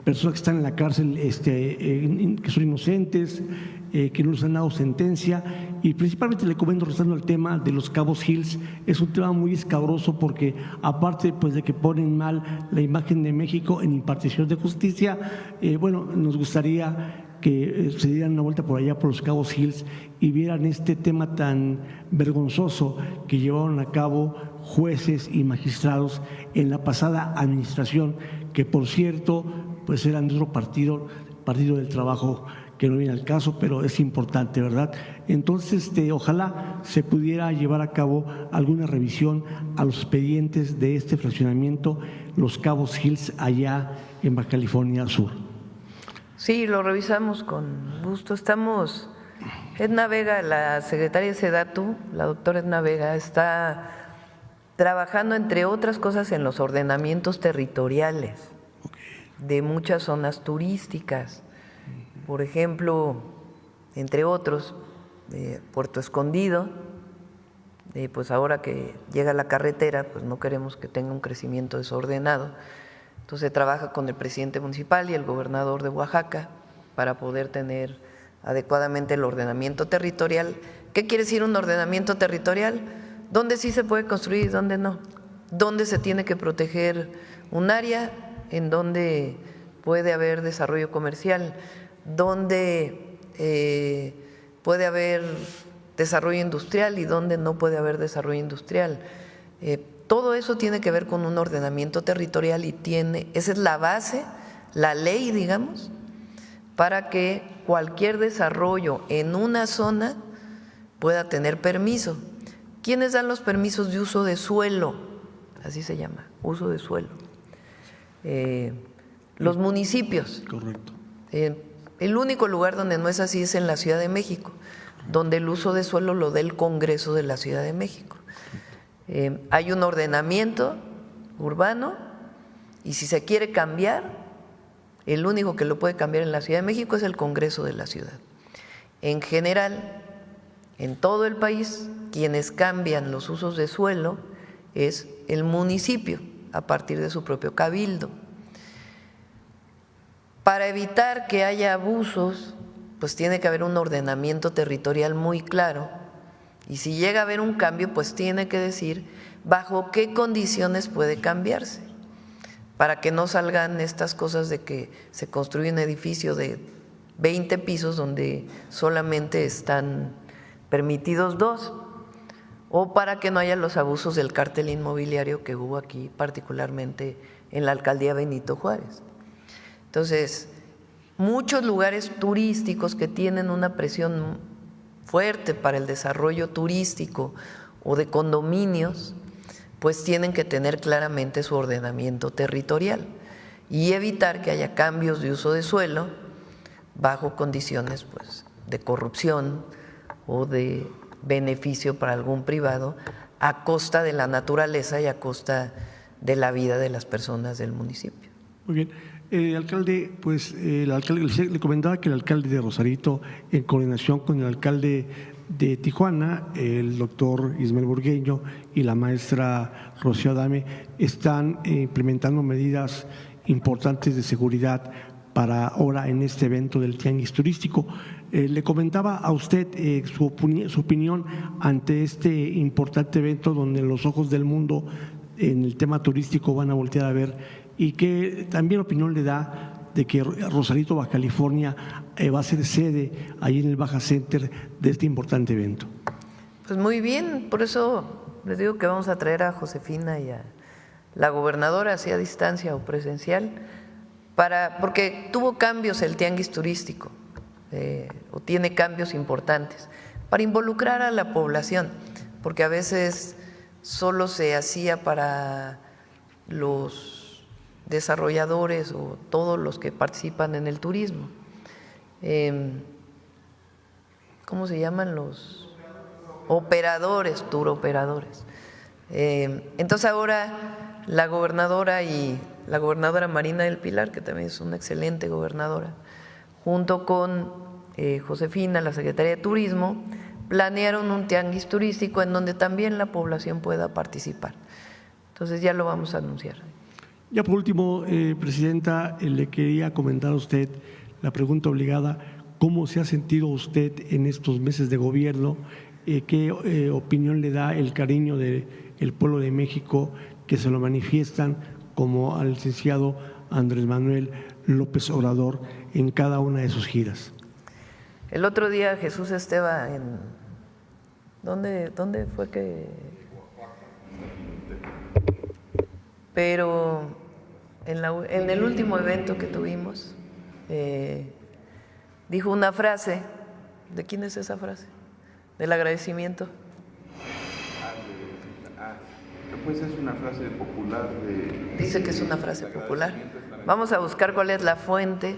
personas que están en la cárcel que son inocentes, que no les han dado sentencia, y principalmente le comento, rezando el tema de Los Cabos Hills, es un tema muy escabroso porque aparte pues de que ponen mal la imagen de México en impartición de justicia, bueno, nos gustaría que se dieran una vuelta por allá por Los Cabos Hills y vieran este tema tan vergonzoso que llevaron a cabo jueces y magistrados en la pasada administración, que por cierto pues eran de otro partido del Trabajo, que no viene al caso, pero es importante, ¿verdad? Entonces, ojalá se pudiera llevar a cabo alguna revisión a los expedientes de este fraccionamiento Los Cabos Hills allá en Baja California Sur. Sí, lo revisamos con gusto. Edna Vega, la secretaria de SEDATU, la doctora Edna Vega, está trabajando, entre otras cosas, en los ordenamientos territoriales de muchas zonas turísticas. Por ejemplo, entre otros, Puerto Escondido, pues ahora que llega la carretera, pues no queremos que tenga un crecimiento desordenado. Entonces se trabaja con el presidente municipal y el gobernador de Oaxaca para poder tener adecuadamente el ordenamiento territorial. ¿Qué quiere decir un ordenamiento territorial? ¿Dónde sí se puede construir y dónde no? ¿Dónde se tiene que proteger un área? ¿En dónde puede haber desarrollo comercial? ¿Dónde puede haber desarrollo industrial y dónde no puede haber desarrollo industrial? Todo eso tiene que ver con un ordenamiento territorial y esa es la base, la ley, digamos, para que cualquier desarrollo en una zona pueda tener permiso. ¿Quiénes dan los permisos de uso de suelo? Así se llama, uso de suelo. Los municipios. Correcto. El único lugar donde no es así es en la Ciudad de México, donde el uso de suelo lo da el Congreso de la Ciudad de México. Hay un ordenamiento urbano y si se quiere cambiar, el único que lo puede cambiar en la Ciudad de México es el Congreso de la Ciudad. En general, en todo el país, quienes cambian los usos de suelo es el municipio a partir de su propio cabildo. Para evitar que haya abusos, pues tiene que haber un ordenamiento territorial muy claro, y si llega a haber un cambio, pues tiene que decir bajo qué condiciones puede cambiarse, para que no salgan estas cosas de que se construye un edificio de 20 pisos donde solamente están permitidos 2, o para que no haya los abusos del cártel inmobiliario que hubo aquí, particularmente en la alcaldía Benito Juárez. Entonces, muchos lugares turísticos que tienen una presión fuerte para el desarrollo turístico o de condominios, pues tienen que tener claramente su ordenamiento territorial y evitar que haya cambios de uso de suelo bajo condiciones pues, de corrupción o de beneficio para algún privado a costa de la naturaleza y a costa de la vida de las personas del municipio. Muy bien. Alcalde, pues le comentaba que el alcalde de Rosarito, en coordinación con el alcalde de Tijuana, el doctor Ismael Burgueño y la maestra Rocío Adame, están implementando medidas importantes de seguridad para ahora en este evento del Tianguis Turístico. Le comentaba a usted su opinión ante este importante evento donde los ojos del mundo en el tema turístico van a voltear a ver, y que también opinión le da de que Rosarito, Baja California, va a ser sede ahí en el Baja Center de este importante evento. Pues muy bien, por eso les digo que vamos a traer a Josefina y a la gobernadora, así a distancia o presencial, porque tuvo cambios el tianguis turístico, o tiene cambios importantes, para involucrar a la población, porque a veces solo se hacía para los desarrolladores o todos los que participan en el turismo. ¿Cómo se llaman los operadores, tour operadores? Entonces ahora la gobernadora Marina del Pilar, que también es una excelente gobernadora, junto con Josefina, la secretaria de Turismo, planearon un tianguis turístico en donde también la población pueda participar. Entonces ya lo vamos a anunciar. Ya por último, Presidenta, le quería comentar a usted la pregunta obligada: ¿cómo se ha sentido usted en estos meses de gobierno? ¿Qué opinión le da el cariño del pueblo de México que se lo manifiestan como al licenciado Andrés Manuel López Obrador en cada una de sus giras? El otro día Jesús Esteva ¿Dónde fue que? Pero en el último evento que tuvimos, dijo una frase. ¿De quién es esa frase? Del agradecimiento. Pues es una frase popular. Dice que es una frase popular. Vamos a buscar cuál es la fuente,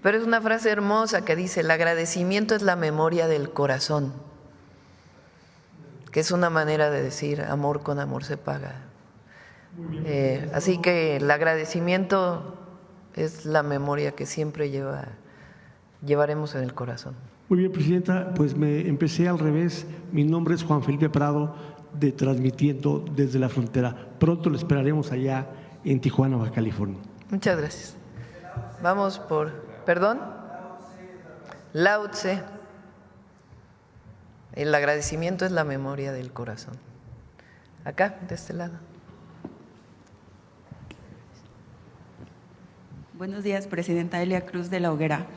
pero es una frase hermosa que dice: el agradecimiento es la memoria del corazón, que es una manera de decir amor con amor se paga. Así que el agradecimiento es la memoria que siempre llevaremos en el corazón. Muy bien, Presidenta, pues me empecé al revés. Mi nombre es Juan Felipe Prado, de Transmitiendo desde la Frontera. Pronto lo esperaremos allá en Tijuana, Baja California. Muchas gracias. Vamos ¿perdón? Lao Tse. El agradecimiento es la memoria del corazón. Acá, de este lado. Buenos días, Presidenta. Elia Cruz de la Hoguera.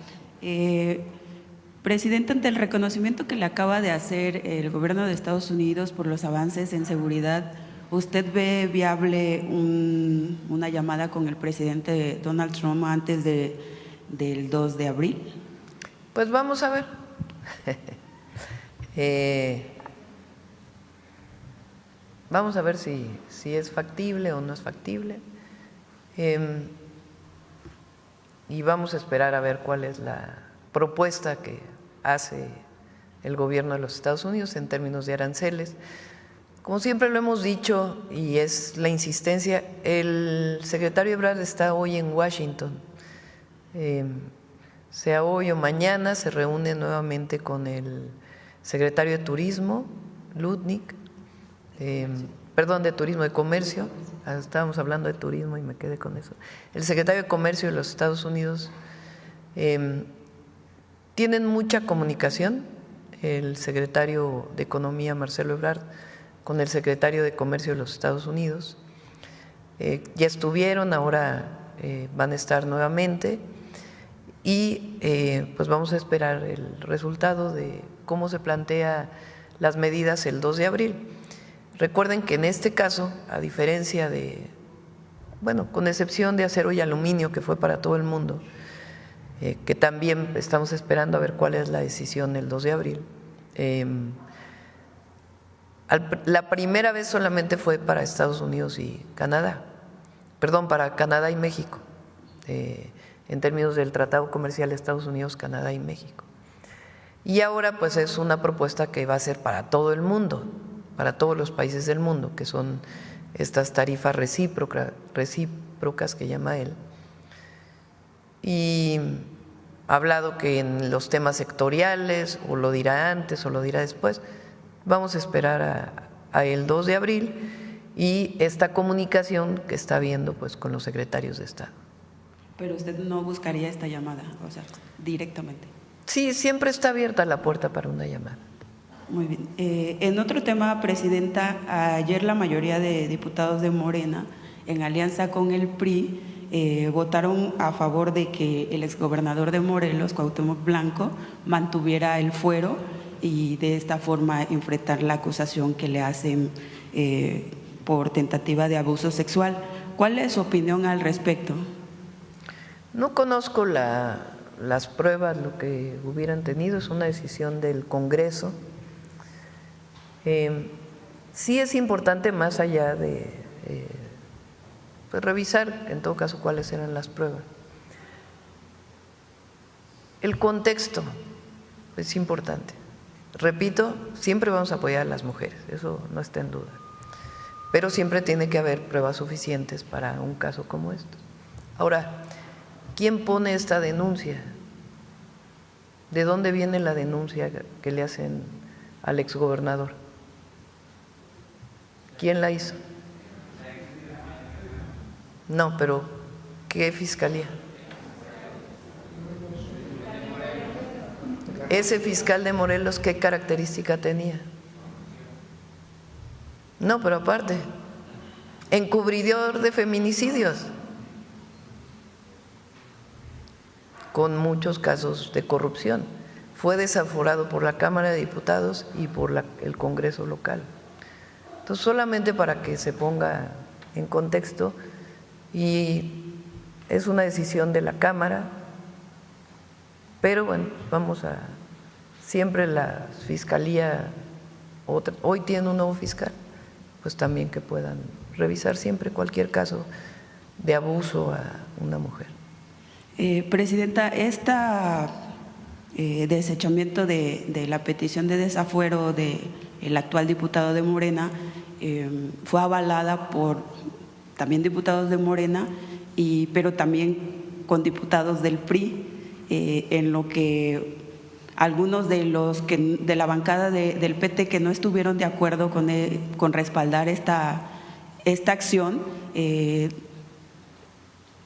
Presidenta, ante el reconocimiento que le acaba de hacer el gobierno de Estados Unidos por los avances en seguridad, ¿usted ve viable una llamada con el presidente Donald Trump antes del 2 de abril? Pues vamos a ver. Vamos a ver si es factible o no es factible. Y vamos a esperar a ver cuál es la propuesta que hace el gobierno de los Estados Unidos en términos de aranceles. Como siempre lo hemos dicho, y es la insistencia, el secretario Ebrard está hoy en Washington. Sea hoy o mañana se reúne nuevamente con el secretario de Turismo, Lutnick, de Turismo de Comercio, estábamos hablando de turismo y me quedé con eso. El secretario de Comercio de los Estados Unidos tienen mucha comunicación, el secretario de Economía, Marcelo Ebrard, con el secretario de Comercio de los Estados Unidos. Ya estuvieron, ahora van a estar nuevamente y pues vamos a esperar el resultado de cómo se plantea las medidas el 2 de abril. Recuerden que en este caso, a diferencia de, bueno, con excepción de acero y aluminio, que fue para todo el mundo, que también estamos esperando a ver cuál es la decisión el 2 de abril, la primera vez solamente fue para Estados Unidos y Canadá, perdón, para Canadá y México, en términos del Tratado Comercial Estados Unidos, Canadá y México. Y ahora pues es una propuesta que va a ser para todo el mundo, para todos los países del mundo, que son estas tarifas recíprocas que llama él. Y ha hablado que en los temas sectoriales, o lo dirá antes o lo dirá después, vamos a esperar a el 2 de abril y esta comunicación que está habiendo pues con los secretarios de Estado. Pero usted no buscaría esta llamada, o sea, directamente. Sí, siempre está abierta la puerta para una llamada. Muy bien. En otro tema, Presidenta, ayer la mayoría de diputados de Morena, en alianza con el PRI, votaron a favor de que el exgobernador de Morelos, Cuauhtémoc Blanco, mantuviera el fuero y de esta forma enfrentar la acusación que le hacen por tentativa de abuso sexual. ¿Cuál es su opinión al respecto? No conozco las pruebas, lo que hubieran tenido, es una decisión del Congreso. Sí es importante, más allá de pues revisar en todo caso cuáles eran las pruebas. El contexto es importante. Repito, siempre vamos a apoyar a las mujeres, eso no está en duda, pero siempre tiene que haber pruebas suficientes para un caso como este. Ahora, ¿quién pone esta denuncia? ¿De dónde viene la denuncia que le hacen al exgobernador? ¿Quién la hizo? No, pero ¿qué fiscalía? Ese fiscal de Morelos, ¿qué característica tenía? No, pero aparte, encubridor de feminicidios, con muchos casos de corrupción. Fue desaforado por la Cámara de Diputados y por el Congreso local. Entonces, solamente para que se ponga en contexto, y es una decisión de la Cámara, pero bueno, siempre la Fiscalía, hoy tiene un nuevo fiscal, pues también que puedan revisar siempre cualquier caso de abuso a una mujer. Presidenta, desechamiento de la petición de desafuero del actual diputado de Morena fue avalada por también diputados de Morena, pero también con diputados del PRI, en lo que algunos de la bancada del PT que no estuvieron de acuerdo con respaldar esta acción,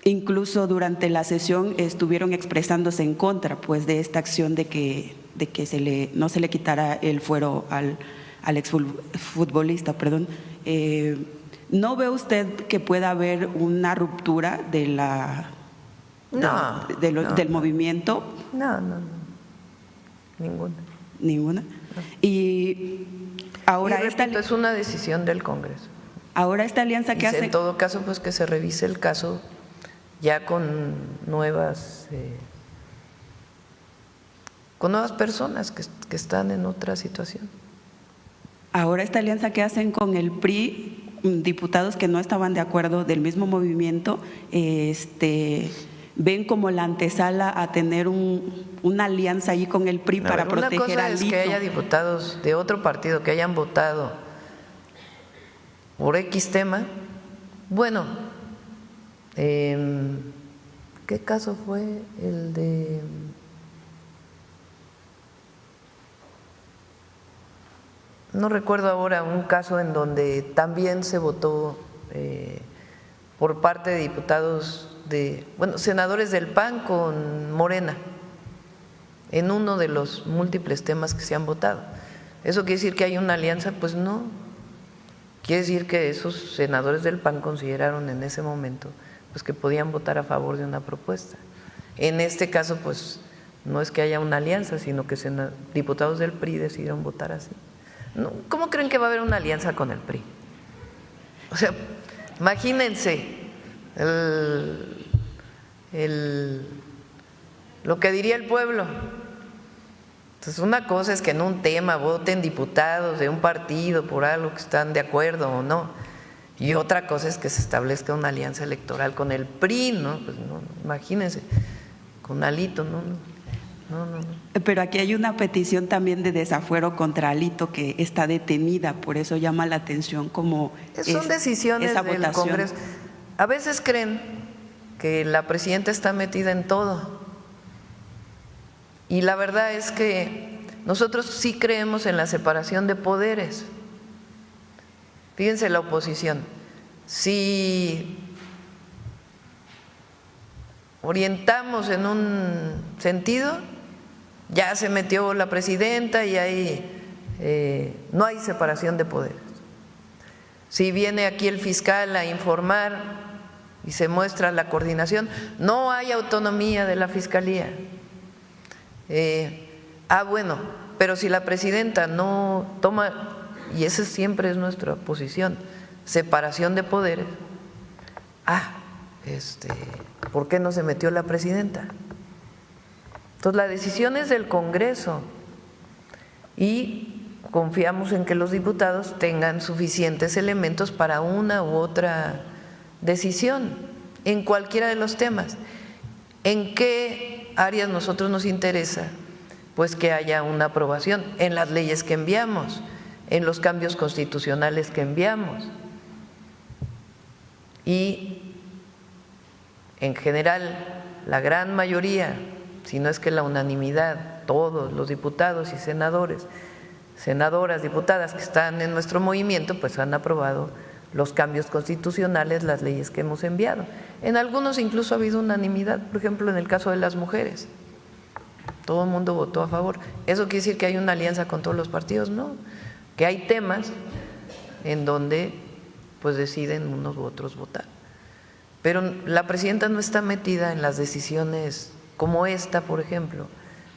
incluso durante la sesión estuvieron expresándose en contra pues de esta acción de que no se le quitara el fuero al exfutbolista, perdón. ¿No ve usted que pueda haber una ruptura del movimiento? No, ninguna. ¿Ninguna? No. Y ahora es una decisión del Congreso. Ahora esta alianza que hace… En todo caso, pues que se revise el caso ya con nuevas personas que están en otra situación. Ahora esta alianza que hacen con el PRI, diputados que no estaban de acuerdo del mismo movimiento, ven como la antesala a tener una alianza ahí con el PRI para proteger al Lito. Una cosa es que haya diputados de otro partido que hayan votado por X tema. Bueno, ¿qué caso fue el de… No recuerdo ahora, un caso en donde también se votó por parte de diputados senadores del PAN con Morena, en uno de los múltiples temas que se han votado. ¿Eso quiere decir que hay una alianza? Pues no. Quiere decir que esos senadores del PAN consideraron en ese momento pues que podían votar a favor de una propuesta. En este caso, pues no es que haya una alianza, sino que diputados del PRI decidieron votar así. No, ¿cómo creen que va a haber una alianza con el PRI? O sea, imagínense lo que diría el pueblo. Entonces, una cosa es que en un tema voten diputados de un partido por algo que están de acuerdo o no, y otra cosa es que se establezca una alianza electoral con el PRI, ¿no? Pues no, imagínense, con Alito, no. Pero aquí hay una petición también de desafuero contra Alito que está detenida, por eso llama la atención como son decisiones esa del votación. Congreso. A veces creen que la presidenta está metida en todo. Y la verdad es que nosotros sí creemos en la separación de poderes. Fíjense la oposición. Si orientamos en un sentido, ya se metió la presidenta y ahí no hay separación de poderes. Si viene aquí el fiscal a informar y se muestra la coordinación, no hay autonomía de la fiscalía. Bueno, pero si la presidenta no toma, y esa siempre es nuestra posición, separación de poderes, ¿por qué no se metió la presidenta? Entonces la decisión es del Congreso y confiamos en que los diputados tengan suficientes elementos para una u otra decisión en cualquiera de los temas. ¿En qué áreas nosotros nos interesa? Pues que haya una aprobación en las leyes que enviamos, en los cambios constitucionales que enviamos. Y en general, la gran mayoría, si no es que la unanimidad, todos los diputados y senadores, senadoras, diputadas que están en nuestro movimiento, pues han aprobado los cambios constitucionales, las leyes que hemos enviado. En algunos incluso ha habido unanimidad, por ejemplo, en el caso de las mujeres. Todo el mundo votó a favor. ¿Eso quiere decir que hay una alianza con todos los partidos? No, que hay temas en donde pues deciden unos u otros votar. Pero la presidenta no está metida en las decisiones como esta, por ejemplo,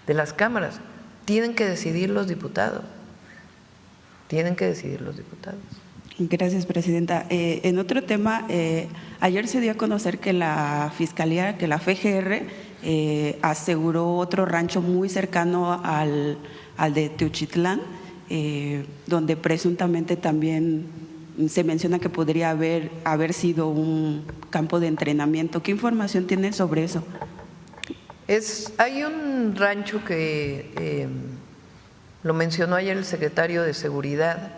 de las cámaras. Tienen que decidir los diputados. Tienen que decidir los diputados. Gracias, presidenta. En otro tema, ayer se dio a conocer que la Fiscalía, que la FGR aseguró otro rancho muy cercano al de Teuchitlán, donde presuntamente también se menciona que podría haber sido un campo de entrenamiento. ¿Qué información tiene sobre eso? Hay un rancho que lo mencionó ayer el secretario de Seguridad,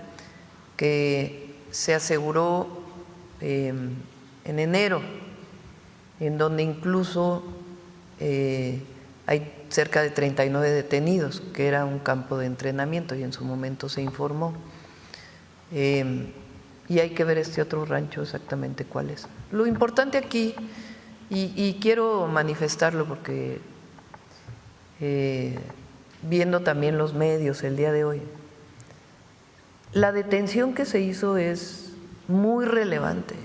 que se aseguró en enero, en donde incluso hay cerca de 39 detenidos, que era un campo de entrenamiento y en su momento se informó. Y hay que ver este otro rancho exactamente cuál es. Lo importante aquí, y quiero manifestarlo porque viendo también los medios el día de hoy, la detención que se hizo es muy relevante,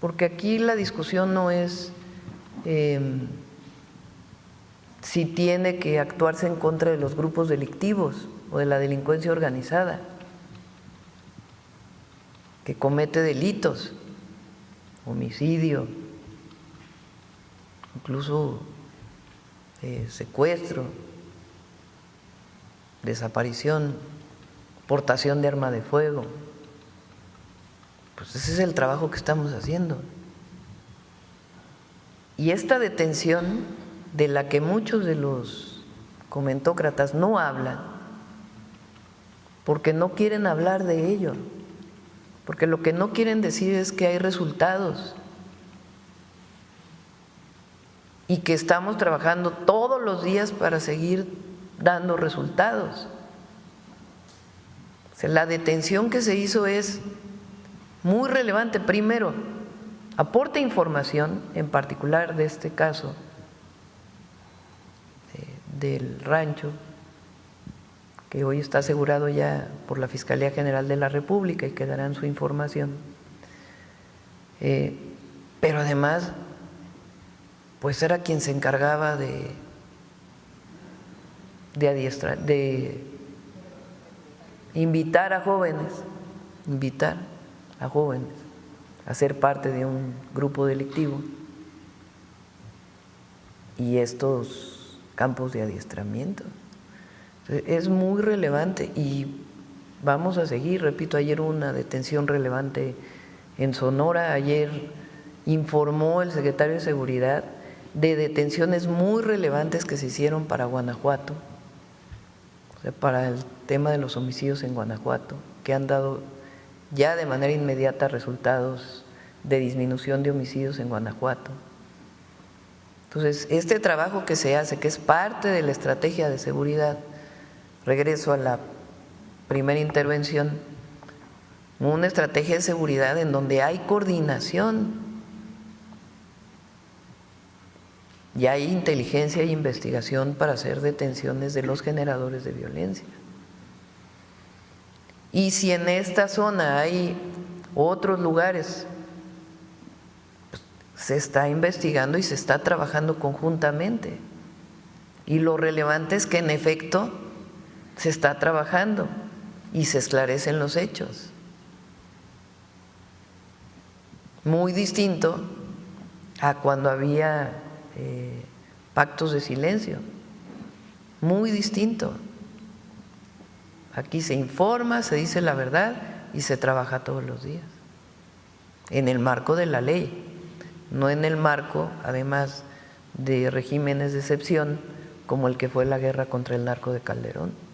porque aquí la discusión no es si tiene que actuarse en contra de los grupos delictivos o de la delincuencia organizada que comete delitos, homicidio, incluso secuestro, desaparición, portación de arma de fuego. Pues ese es el trabajo que estamos haciendo. Y esta detención, de la que muchos de los comentócratas no hablan, porque no quieren hablar de ello, porque lo que no quieren decir es que hay resultados y que estamos trabajando todos los días para seguir dando resultados. O sea, la detención que se hizo es muy relevante. Primero, aporta información, en particular de este caso del rancho, que hoy está asegurado ya por la Fiscalía General de la República y que darán su información. Pero además, pues era quien se encargaba de adiestrar, de invitar a jóvenes a ser parte de un grupo delictivo, y estos campos de adiestramiento. Es muy relevante y vamos a seguir. Repito, ayer hubo una detención relevante en Sonora, ayer informó el secretario de Seguridad de detenciones muy relevantes que se hicieron para Guanajuato, o sea, para el tema de los homicidios en Guanajuato, que han dado ya de manera inmediata resultados de disminución de homicidios en Guanajuato. Entonces, este trabajo que se hace, que es parte de la estrategia de seguridad, regreso a la primera intervención, una estrategia de seguridad en donde hay coordinación y hay inteligencia e investigación para hacer detenciones de los generadores de violencia. Y si en esta zona hay otros lugares, pues, se está investigando y se está trabajando conjuntamente. Y lo relevante es que en efecto se está trabajando y se esclarecen los hechos. Muy distinto a cuando había pactos de silencio, muy distinto. Aquí se informa, se dice la verdad y se trabaja todos los días, en el marco de la ley, no en el marco, además, de regímenes de excepción como el que fue la guerra contra el narco de Calderón.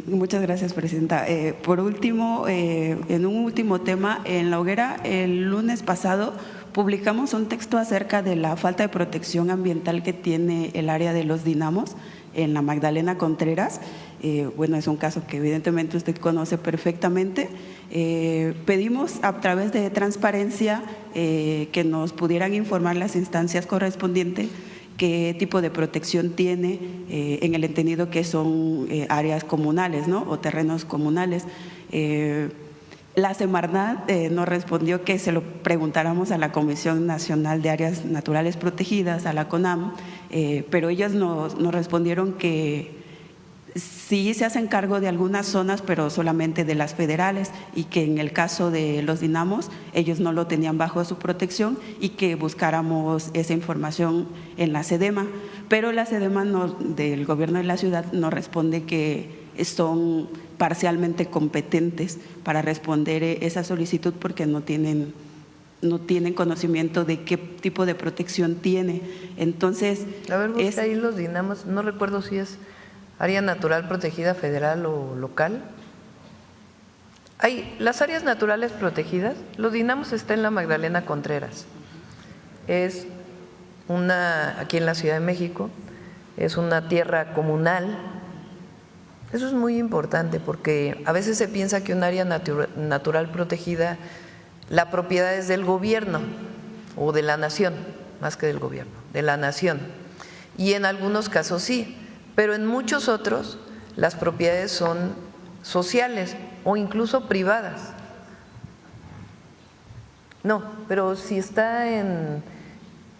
Muchas gracias, presidenta. Por último, en un último tema, en La Hoguera, el lunes pasado publicamos un texto acerca de la falta de protección ambiental que tiene el área de los Dinamos en la Magdalena Contreras. Bueno, es un caso que evidentemente usted conoce perfectamente. Pedimos a través de transparencia que nos pudieran informar las instancias correspondientes qué tipo de protección tiene, en el entendido que son áreas comunales, ¿no?, o terrenos comunales. La Semarnat nos respondió que se lo preguntáramos a la Comisión Nacional de Áreas Naturales Protegidas, a la CONAM, pero ellos nos respondieron que sí se hacen cargo de algunas zonas, pero solamente de las federales, y que en el caso de los Dinamos ellos no lo tenían bajo su protección y que buscáramos esa información en la SEDEMA. Pero la SEDEMA del gobierno de la ciudad nos responde que son parcialmente competentes para responder esa solicitud porque no tienen conocimiento de qué tipo de protección tiene. Entonces, a ver, busca ahí los Dinamos, no recuerdo si es área natural protegida federal o local. Hay las áreas naturales protegidas. Los Dinamos está en la Magdalena Contreras. Es aquí en la Ciudad de México, es una tierra comunal. Eso es muy importante porque a veces se piensa que un área natural protegida, la propiedad es del gobierno o de la nación, más que del gobierno, de la nación. Y en algunos casos sí, pero en muchos otros las propiedades son sociales o incluso privadas. No, pero si está en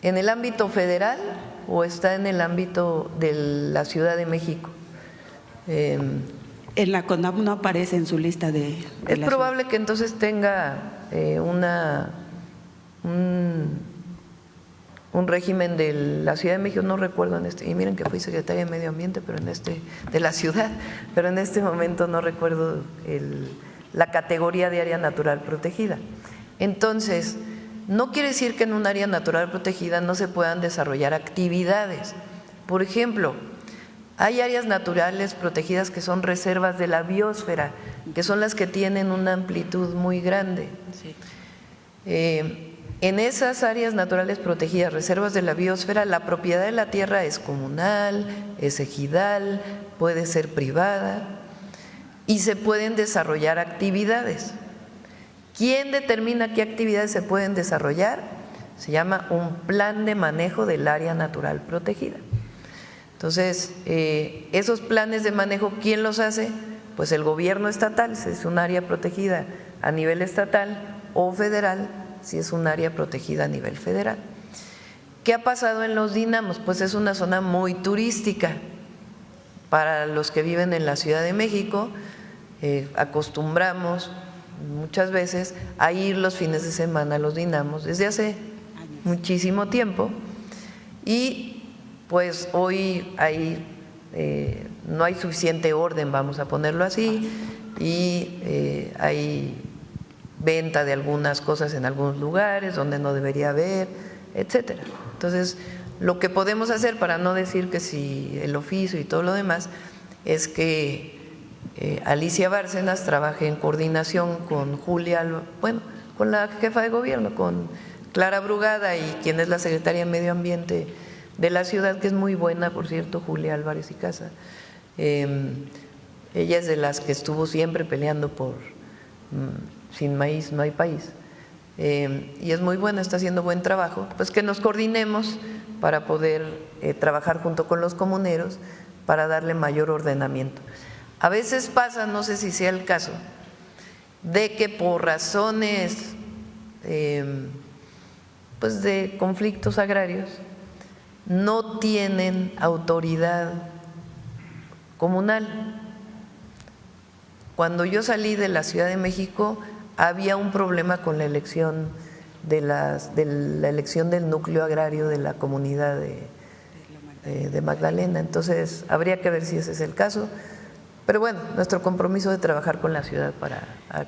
el ámbito federal o está en el ámbito de la Ciudad de México. En la CONAM no aparece en su lista de es probable que entonces tenga un régimen de la Ciudad de México, no recuerdo y miren que fui secretaria de Medio Ambiente, pero de la ciudad, pero en este momento no recuerdo la categoría de área natural protegida. Entonces, no quiere decir que en un área natural protegida no se puedan desarrollar actividades. Por ejemplo, hay áreas naturales protegidas que son reservas de la biosfera, que son las que tienen una amplitud muy grande. Sí. En esas áreas naturales protegidas, reservas de la biosfera, la propiedad de la tierra es comunal, es ejidal, puede ser privada y se pueden desarrollar actividades. ¿Quién determina qué actividades se pueden desarrollar? Se llama un plan de manejo del área natural protegida. Entonces, esos planes de manejo, ¿quién los hace? Pues el gobierno estatal, si es un área protegida a nivel estatal, o federal, si es un área protegida a nivel federal. ¿Qué ha pasado en los dinamos? Pues es una zona muy turística. Para los que viven en la Ciudad de México, acostumbramos muchas veces a ir los fines de semana a los dinamos desde hace muchísimo tiempo, y pues hoy no hay suficiente orden, vamos a ponerlo así, y hay venta de algunas cosas en algunos lugares donde no debería haber, etcétera. Entonces, lo que podemos hacer, para no decir que si el oficio y todo lo demás, es que Alicia Bárcenas trabaje en coordinación con Julia, con la jefa de gobierno, con Clara Brugada, y quien es la secretaria de Medio Ambiente de la ciudad, que es muy buena, por cierto, Julia Álvarez y Casa. Ella es de las que estuvo siempre peleando por sin maíz no hay país, y es muy buena, está haciendo buen trabajo. Pues que nos coordinemos para poder trabajar junto con los comuneros para darle mayor ordenamiento. A veces pasa, no sé si sea el caso, de que por razones pues de conflictos agrarios no tienen autoridad comunal. Cuando yo salí de la Ciudad de México había un problema con la elección de la elección del núcleo agrario de la comunidad de Magdalena. Entonces habría que ver si ese es el caso, pero bueno, nuestro compromiso de trabajar con la ciudad para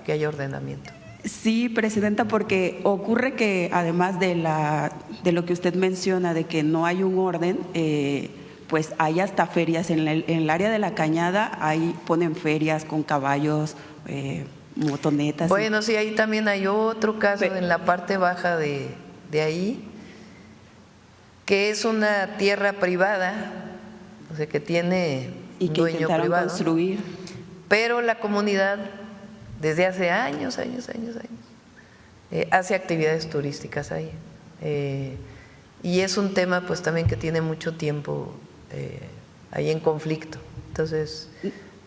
que haya ordenamiento. Sí, presidenta, porque ocurre que además de lo que usted menciona, de que no hay un orden, pues hay hasta ferias en el área de la Cañada, ahí ponen ferias con caballos, motonetas. Bueno, sí, ahí también hay otro caso en la parte baja de ahí, que es una tierra privada, o sea, que tiene y que dueño privado, construir. Pero la comunidad desde hace años hace actividades turísticas ahí, y es un tema pues también que tiene mucho tiempo ahí en conflicto. Entonces,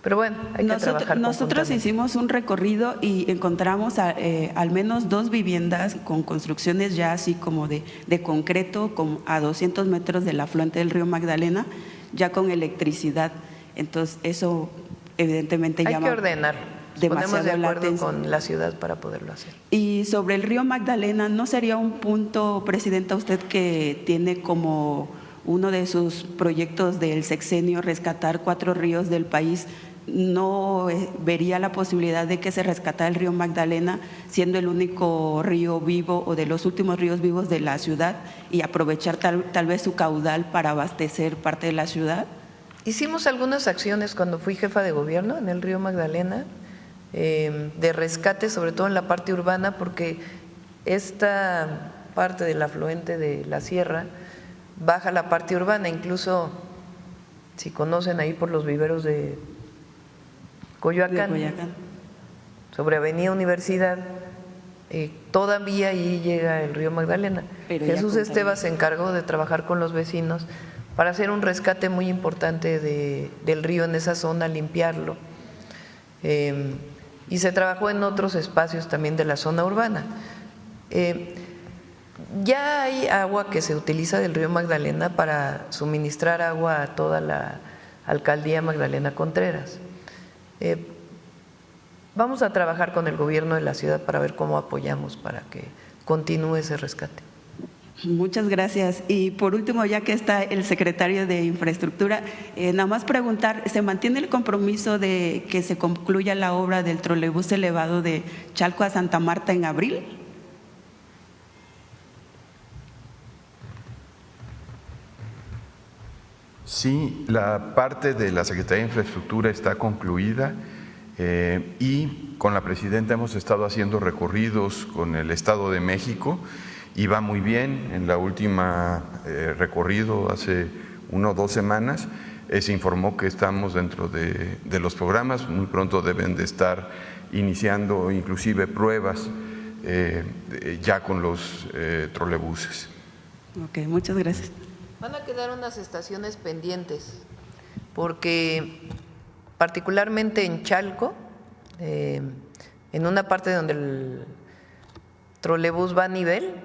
pero bueno, hay que trabajar. Nosotros hicimos un recorrido y encontramos al menos 2 viviendas con construcciones ya así como de concreto, a 200 metros del afluente del río Magdalena, ya con electricidad. Entonces eso evidentemente hay que ordenar. Nos ponemos de acuerdo con la ciudad para poderlo hacer. Y sobre el río Magdalena, ¿no sería un punto, presidenta, usted que tiene como uno de sus proyectos del sexenio rescatar 4 ríos del país, no vería la posibilidad de que se rescatara el río Magdalena, siendo el único río vivo o de los últimos ríos vivos de la ciudad, y aprovechar tal vez su caudal para abastecer parte de la ciudad? Hicimos algunas acciones cuando fui jefa de gobierno en el río Magdalena, de rescate, sobre todo en la parte urbana, porque esta parte del afluente de la sierra baja la parte urbana. Incluso si conocen ahí por los viveros de Coyoacán, sobre Avenida Universidad, todavía ahí llega el río Magdalena. Jesús Esteva se encargó de trabajar con los vecinos para hacer un rescate muy importante del río en esa zona, limpiarlo, y se trabajó en otros espacios también de la zona urbana. Ya hay agua que se utiliza del río Magdalena para suministrar agua a toda la alcaldía Magdalena Contreras. Vamos a trabajar con el gobierno de la ciudad para ver cómo apoyamos para que continúe ese rescate. Muchas gracias. Y por último, ya que está el secretario de Infraestructura, nada más preguntar, ¿se mantiene el compromiso de que se concluya la obra del trolebús elevado de Chalco a Santa Marta en abril? Sí, la parte de la Secretaría de Infraestructura está concluida, y con la presidenta hemos estado haciendo recorridos con el Estado de México y va muy bien. En la última recorrido hace 1 o 2 semanas Se informó que estamos dentro de los programas, muy pronto deben de estar iniciando inclusive pruebas ya con los trolebuses. Ok, muchas gracias. Van a quedar unas estaciones pendientes, porque particularmente en Chalco, en una parte donde el trolebús va a nivel,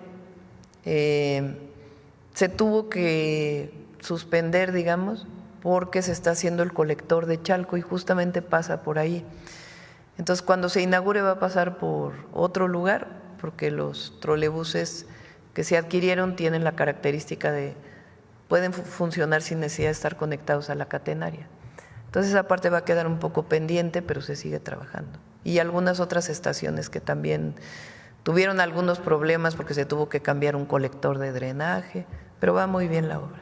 se tuvo que suspender, digamos, porque se está haciendo el colector de Chalco y justamente pasa por ahí. Entonces, cuando se inaugure va a pasar por otro lugar, porque los trolebuses que se adquirieron tienen la característica de pueden funcionar sin necesidad de estar conectados a la catenaria. Entonces, esa parte va a quedar un poco pendiente, pero se sigue trabajando. Y algunas otras estaciones que también tuvieron algunos problemas porque se tuvo que cambiar un colector de drenaje, pero va muy bien la obra.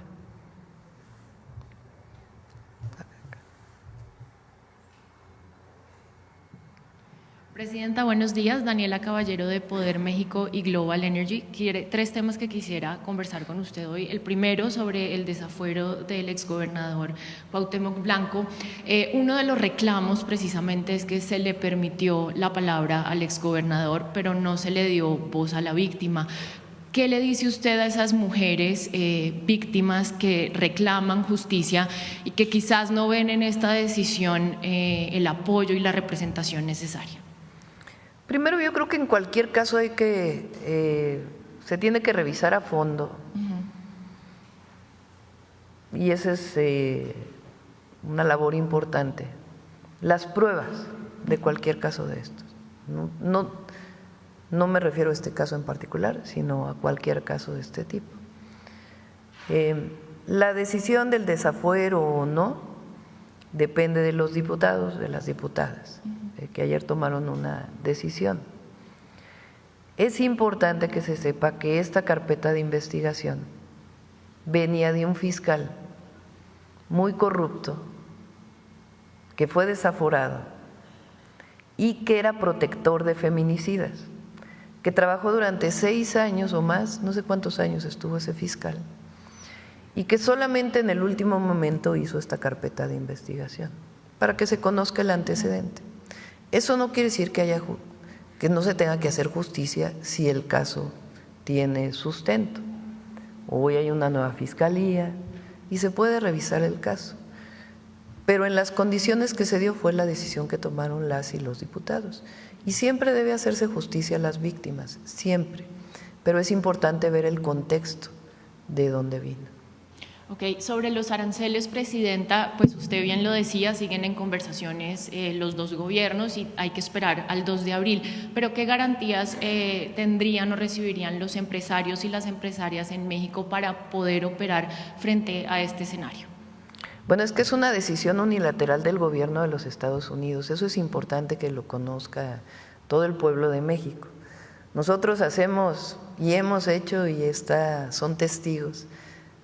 Presidenta, buenos días. Daniela Caballero de Poder México y Global Energy. Tres temas que quisiera conversar con usted hoy. El primero, sobre el desafuero del exgobernador Cuauhtémoc Blanco. Uno de los reclamos precisamente es que se le permitió la palabra al exgobernador, pero no se le dio voz a la víctima. ¿Qué le dice usted a esas mujeres víctimas que reclaman justicia y que quizás no ven en esta decisión el apoyo y la representación necesaria? Primero, yo creo que en cualquier caso se tiene que revisar a fondo. Y esa es una labor importante. Las pruebas de cualquier caso de estos. No me refiero a este caso en particular, sino a cualquier caso de este tipo. La decisión del desafuero o no depende de los diputados, de las diputadas, que ayer tomaron una decisión. Es importante que se sepa que esta carpeta de investigación venía de un fiscal muy corrupto, que fue desaforado y que era protector de feminicidas, que trabajó durante 6 años o más, no sé cuántos años estuvo ese fiscal, y que solamente en el último momento hizo esta carpeta de investigación, para que se conozca el antecedente. Eso no quiere decir que no se tenga que hacer justicia si el caso tiene sustento. Hoy hay una nueva fiscalía y se puede revisar el caso. Pero en las condiciones que se dio fue la decisión que tomaron las y los diputados. Y siempre debe hacerse justicia a las víctimas, siempre. Pero es importante ver el contexto de dónde vino. Ok, sobre los aranceles, Presidenta, pues usted bien lo decía, siguen en conversaciones los dos gobiernos y hay que esperar al 2 de abril, pero ¿qué garantías tendrían o recibirían los empresarios y las empresarias en México para poder operar frente a este escenario? Bueno, es que es una decisión unilateral del gobierno de los Estados Unidos, eso es importante que lo conozca todo el pueblo de México. Nosotros hacemos y hemos hecho, y son testigos,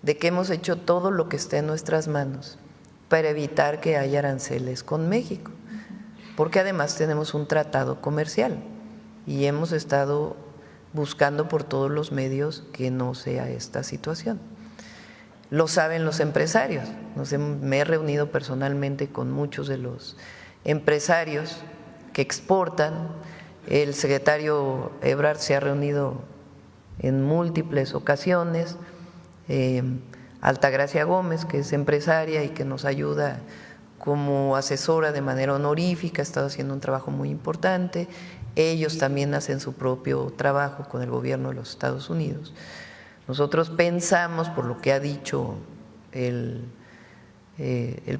de que hemos hecho todo lo que esté en nuestras manos para evitar que haya aranceles con México, porque además tenemos un tratado comercial y hemos estado buscando por todos los medios que no sea esta situación. Lo saben los empresarios, me he reunido personalmente con muchos de los empresarios que exportan, el secretario Ebrard se ha reunido en múltiples ocasiones, Altagracia Gómez, que es empresaria y que nos ayuda como asesora de manera honorífica, ha estado haciendo un trabajo muy importante. Ellos también hacen su propio trabajo con el gobierno de los Estados Unidos. Nosotros pensamos, por lo que ha dicho el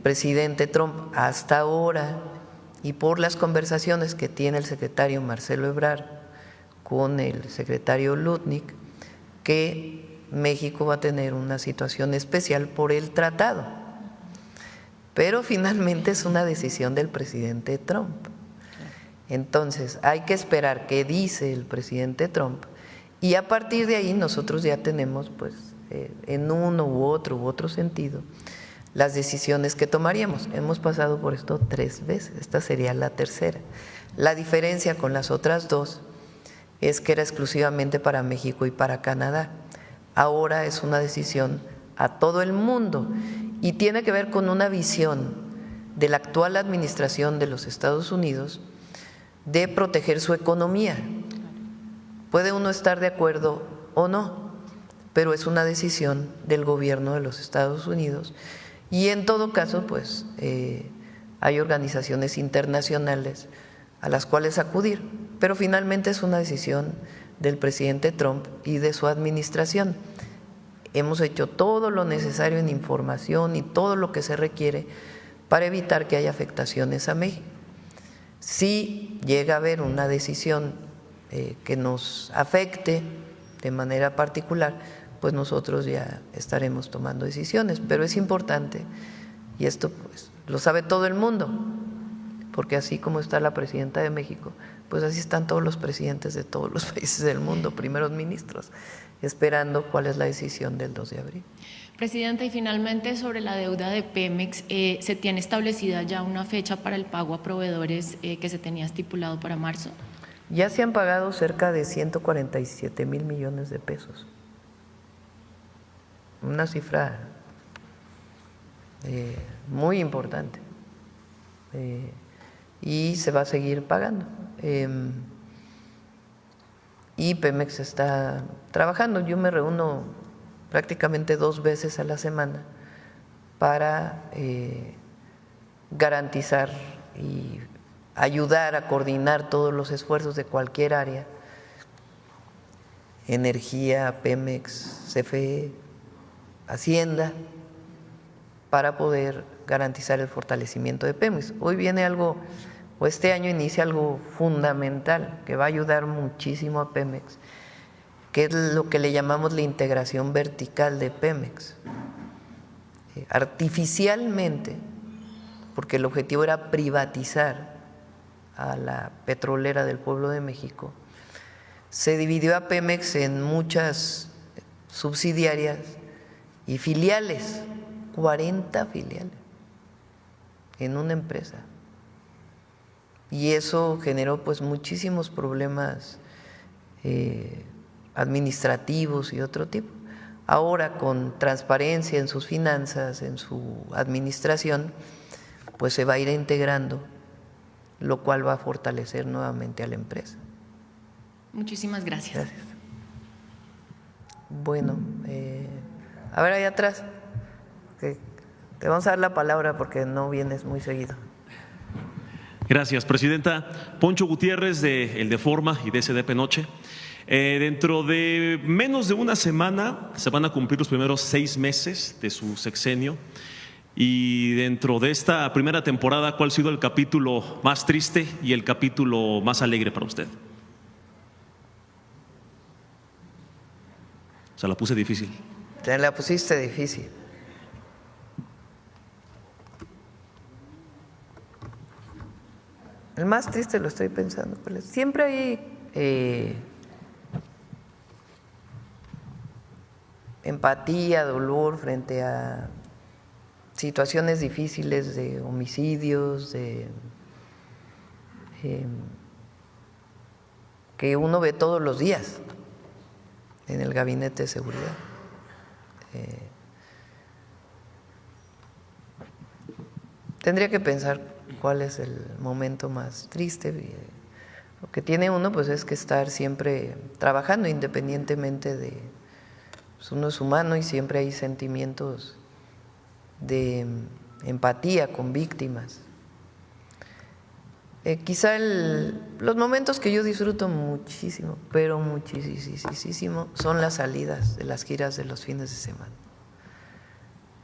presidente Trump hasta ahora y por las conversaciones que tiene el secretario Marcelo Ebrard con el secretario Lutnick, que México va a tener una situación especial por el tratado, pero finalmente es una decisión del presidente Trump. Entonces hay que esperar qué dice el presidente Trump y a partir de ahí nosotros ya tenemos pues en uno u otro sentido las decisiones que tomaríamos. Hemos pasado por esto 3 veces, esta sería la tercera. La diferencia con las otras 2 es que era exclusivamente para México y para Canadá. Ahora es una decisión a todo el mundo y tiene que ver con una visión de la actual administración de los Estados Unidos de proteger su economía. Puede uno estar de acuerdo o no, pero es una decisión del gobierno de los Estados Unidos y en todo caso pues hay organizaciones internacionales a las cuales acudir, pero finalmente es una decisión del presidente Trump y de su administración. Hemos hecho todo lo necesario en información y todo lo que se requiere para evitar que haya afectaciones a México. Si llega a haber una decisión que nos afecte de manera particular, pues nosotros ya estaremos tomando decisiones, pero es importante, y esto pues lo sabe todo el mundo, porque así como está la presidenta de México, pues así están todos los presidentes de todos los países del mundo, primeros ministros, esperando cuál es la decisión del 2 de abril. Presidenta, y finalmente sobre la deuda de Pemex, ¿se tiene establecida ya una fecha para el pago a proveedores que se tenía estipulado para marzo? Ya se han pagado cerca de 147,000 millones de pesos. Una cifra muy importante. Y se va a seguir pagando. Y Pemex está trabajando. Yo me reúno prácticamente 2 veces a la semana para garantizar y ayudar a coordinar todos los esfuerzos de cualquier área, energía, Pemex, CFE, Hacienda, para poder garantizar el fortalecimiento de Pemex. Hoy viene algo, o este año inicia algo fundamental que va a ayudar muchísimo a Pemex, que es lo que le llamamos la integración vertical de Pemex. Artificialmente, porque el objetivo era privatizar a la petrolera del pueblo de México, se dividió a Pemex en muchas subsidiarias y filiales, 40 filiales en una empresa. Y eso generó pues muchísimos problemas administrativos y otro tipo. Ahora, con transparencia en sus finanzas, en su administración, pues se va a ir integrando, lo cual va a fortalecer nuevamente a la empresa. Muchísimas gracias. Gracias. Bueno, a ver, ahí atrás, te vamos a dar la palabra porque no vienes muy seguido. Gracias, Presidenta. Poncho Gutiérrez, de El Deforma y de SDP Noche. Dentro de menos de una semana se van a cumplir los primeros 6 meses de su sexenio. Y dentro de esta primera temporada, ¿cuál ha sido el capítulo más triste y el capítulo más alegre para usted? Se la puse difícil. Te la pusiste difícil. El más triste lo estoy pensando. Siempre hay empatía, dolor frente a situaciones difíciles de homicidios, que uno ve todos los días en el gabinete de seguridad. Tendría que pensar cuál es el momento más triste. Lo que tiene uno pues es que estar siempre trabajando independientemente de… Pues uno es humano y siempre hay sentimientos de empatía con víctimas. Quizá los momentos que yo disfruto muchísimo, pero muchísimo, son las salidas de las giras de los fines de semana.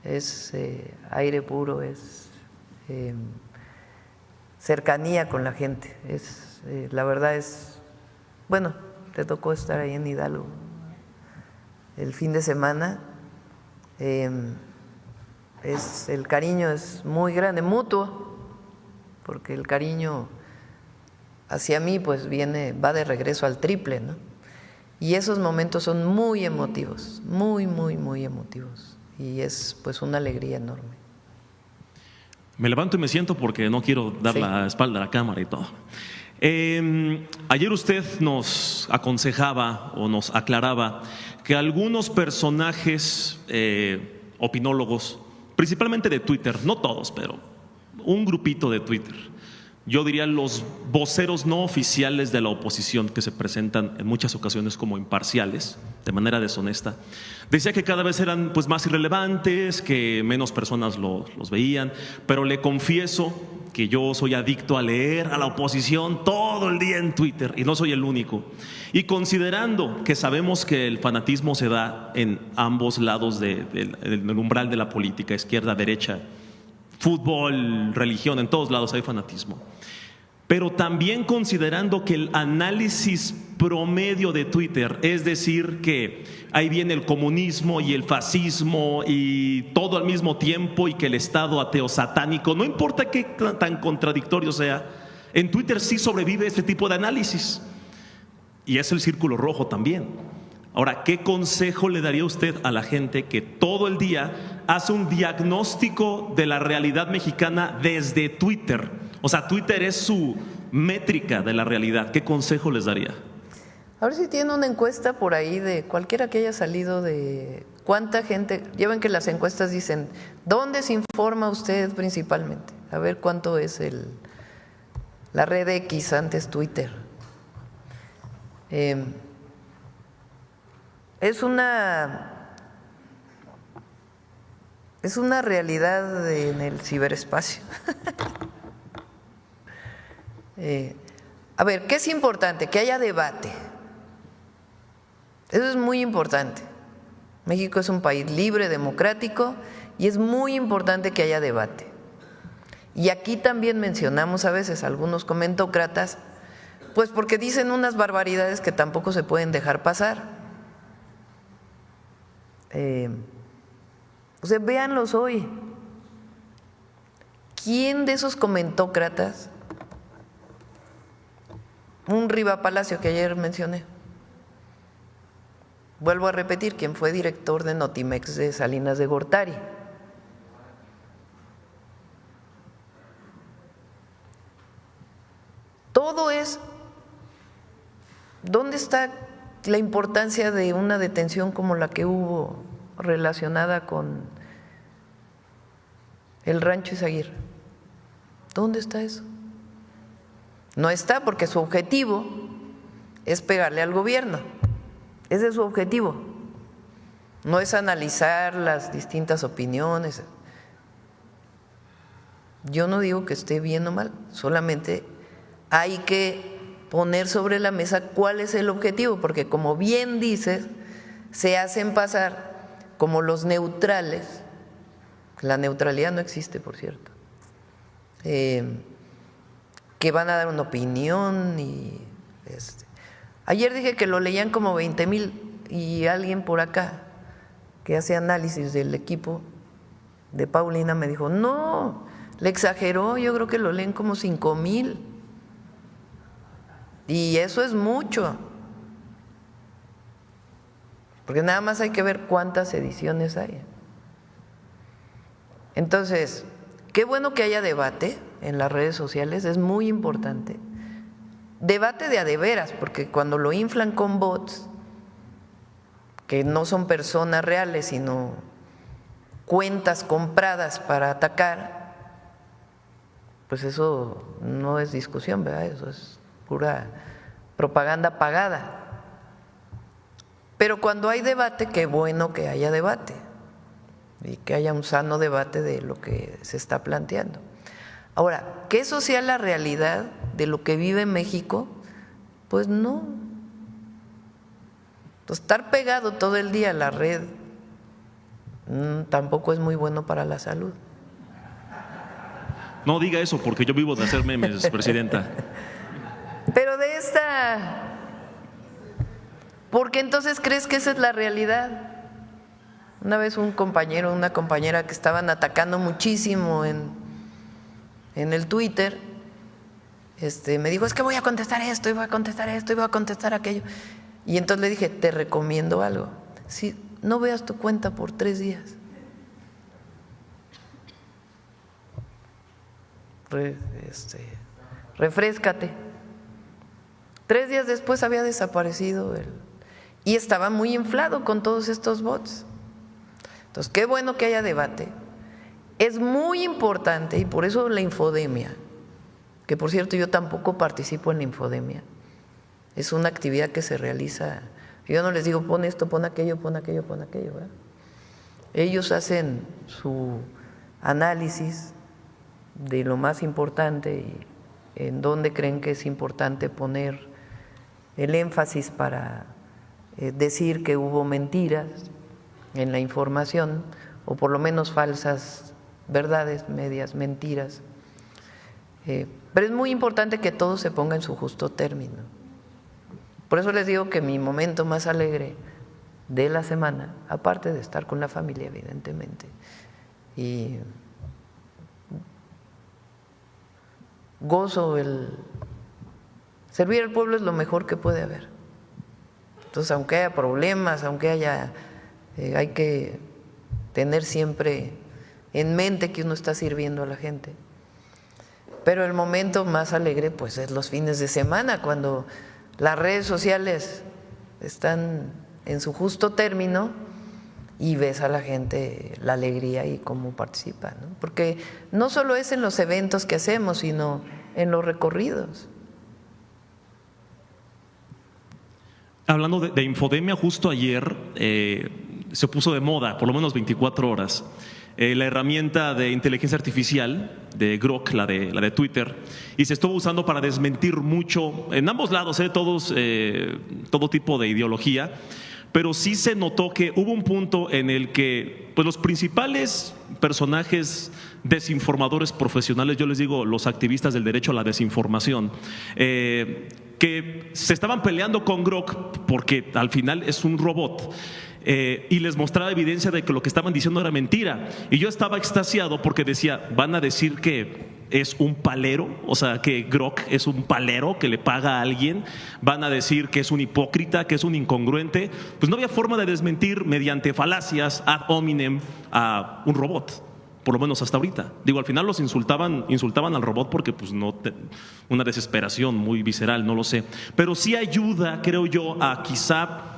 Es aire puro, es cercanía con la gente. La verdad es, bueno, te tocó estar ahí en Hidalgo el fin de semana. El cariño es muy grande, mutuo, porque el cariño hacia mí pues va de regreso al triple, ¿no? Y esos momentos son muy emotivos, muy emotivos, y es pues una alegría enorme. Me levanto y me siento porque no quiero dar la espalda a la cámara y todo. Ayer usted nos aconsejaba o nos aclaraba que algunos personajes opinólogos principalmente de Twitter, no todos, pero un grupito de Twitter. Yo diría los voceros no oficiales de la oposición que se presentan en muchas ocasiones como imparciales, de manera deshonesta. Decía que cada vez eran pues más irrelevantes, que menos personas los veían, pero le confieso que yo soy adicto a leer a la oposición todo el día en Twitter y no soy el único. Y considerando que sabemos que el fanatismo se da en ambos lados del umbral de la política, izquierda, derecha, fútbol, religión, en todos lados hay fanatismo. Pero también considerando que el análisis promedio de Twitter, es decir, que ahí viene el comunismo y el fascismo y todo al mismo tiempo y que el Estado ateo satánico, no importa qué tan contradictorio sea, en Twitter sí sobrevive este tipo de análisis. Y es el círculo rojo también. Ahora, ¿qué consejo le daría usted a la gente que todo el día hace un diagnóstico de la realidad mexicana desde Twitter? O sea, Twitter es su métrica de la realidad. ¿Qué consejo les daría? A ver si tiene una encuesta por ahí de cualquiera que haya salido de cuánta gente. Lleven que las encuestas dicen, ¿dónde se informa usted principalmente? A ver cuánto es la red X, antes Twitter. Es una realidad en el ciberespacio. A ver, ¿qué es importante? Que haya debate. Eso es muy importante. México es un país libre, democrático, y es muy importante que haya debate. Y aquí también mencionamos a veces algunos comentócratas, pues porque dicen unas barbaridades que tampoco se pueden dejar pasar. O sea, véanlos hoy. ¿Quién de esos comentócratas? Un Riva Palacio que ayer mencioné. Vuelvo a repetir, quien fue director de Notimex de Salinas de Gortari. Todo es, ¿dónde está la importancia de una detención como la que hubo relacionada con el Rancho Izaguirre? ¿Dónde está eso? No está, porque su objetivo es pegarle al gobierno. Ese es su objetivo. No es analizar las distintas opiniones. Yo no digo que esté bien o mal, solamente hay que poner sobre la mesa cuál es el objetivo, porque como bien dices, se hacen pasar como los neutrales. La neutralidad no existe, por cierto. Que van a dar una opinión y ayer dije que lo leían como 20,000 y alguien por acá que hace análisis del equipo de Paulina me dijo, no, le exageró, yo creo que lo leen como 5,000 y eso es mucho, porque nada más hay que ver cuántas ediciones hay. Entonces, qué bueno que haya debate en las redes sociales, es muy importante. Debate de a de veras, porque cuando lo inflan con bots, que no son personas reales, sino cuentas compradas para atacar, pues eso no es discusión, ¿verdad? Eso es pura propaganda pagada. Pero cuando hay debate, qué bueno que haya debate y que haya un sano debate de lo que se está planteando. Ahora, que eso sea la realidad de lo que vive México, pues no. Pues estar pegado todo el día a la red tampoco es muy bueno para la salud. No diga eso, porque yo vivo de hacer memes, presidenta. Pero de porque entonces crees que esa es la realidad. Una vez un compañero, una compañera que estaban atacando muchísimo en el Twitter, me dijo, es que voy a contestar esto, y voy a contestar esto, y voy a contestar aquello. Y entonces le dije, te recomiendo algo. Si no veas tu cuenta por 3 días. Refréscate. 3 días después había desaparecido y estaba muy inflado con todos estos bots. Entonces, qué bueno que haya debate. Es muy importante, y por eso la infodemia, que por cierto yo tampoco participo en la infodemia, es una actividad que se realiza, yo no les digo pon esto, pon aquello, pon aquello, pon aquello, ¿verdad? Ellos hacen su análisis de lo más importante y en dónde creen que es importante poner el énfasis para decir que hubo mentiras en la información, o por lo menos falsas verdades, medias mentiras. Pero es muy importante que todo se ponga en su justo término. Por eso les digo que mi momento más alegre de la semana, aparte de estar con la familia, evidentemente, y gozo el servir al pueblo, es lo mejor que puede haber. Entonces, aunque haya problemas, aunque hay que tener siempre en mente que uno está sirviendo a la gente. Pero el momento más alegre pues es los fines de semana, cuando las redes sociales están en su justo término y ves a la gente la alegría y cómo participa, ¿no? Porque no solo es en los eventos que hacemos, sino en los recorridos. Hablando de infodemia, justo ayer se puso de moda, por lo menos 24 horas, la herramienta de inteligencia artificial de Grok, la de Twitter, y se estuvo usando para desmentir mucho, en ambos lados, todo tipo de ideología, pero sí se notó que hubo un punto en el que pues, los principales personajes desinformadores profesionales, yo les digo los activistas del derecho a la desinformación, que se estaban peleando con Grok porque al final es un robot. Y les mostraba evidencia de que lo que estaban diciendo era mentira. Y yo estaba extasiado porque decía, van a decir que es un palero, o sea, que Grok es un palero que le paga a alguien, van a decir que es un hipócrita, que es un incongruente. Pues no había forma de desmentir mediante falacias ad hominem a un robot, por lo menos hasta ahorita. Digo, al final los insultaban al robot porque pues una desesperación muy visceral, no lo sé. Pero sí ayuda, creo yo, a quizá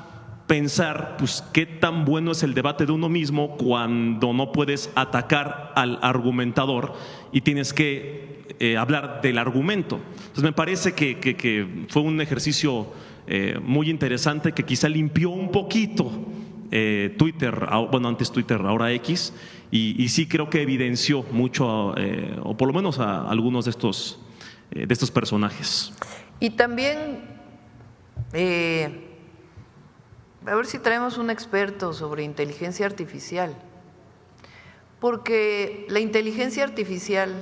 pensar pues qué tan bueno es el debate de uno mismo cuando no puedes atacar al argumentador y tienes que hablar del argumento. Entonces me parece que fue un ejercicio muy interesante que quizá limpió un poquito Twitter, bueno, antes Twitter, ahora X, y sí creo que evidenció mucho, o por lo menos a algunos de estos personajes. Y también a ver si traemos un experto sobre inteligencia artificial, porque la inteligencia artificial,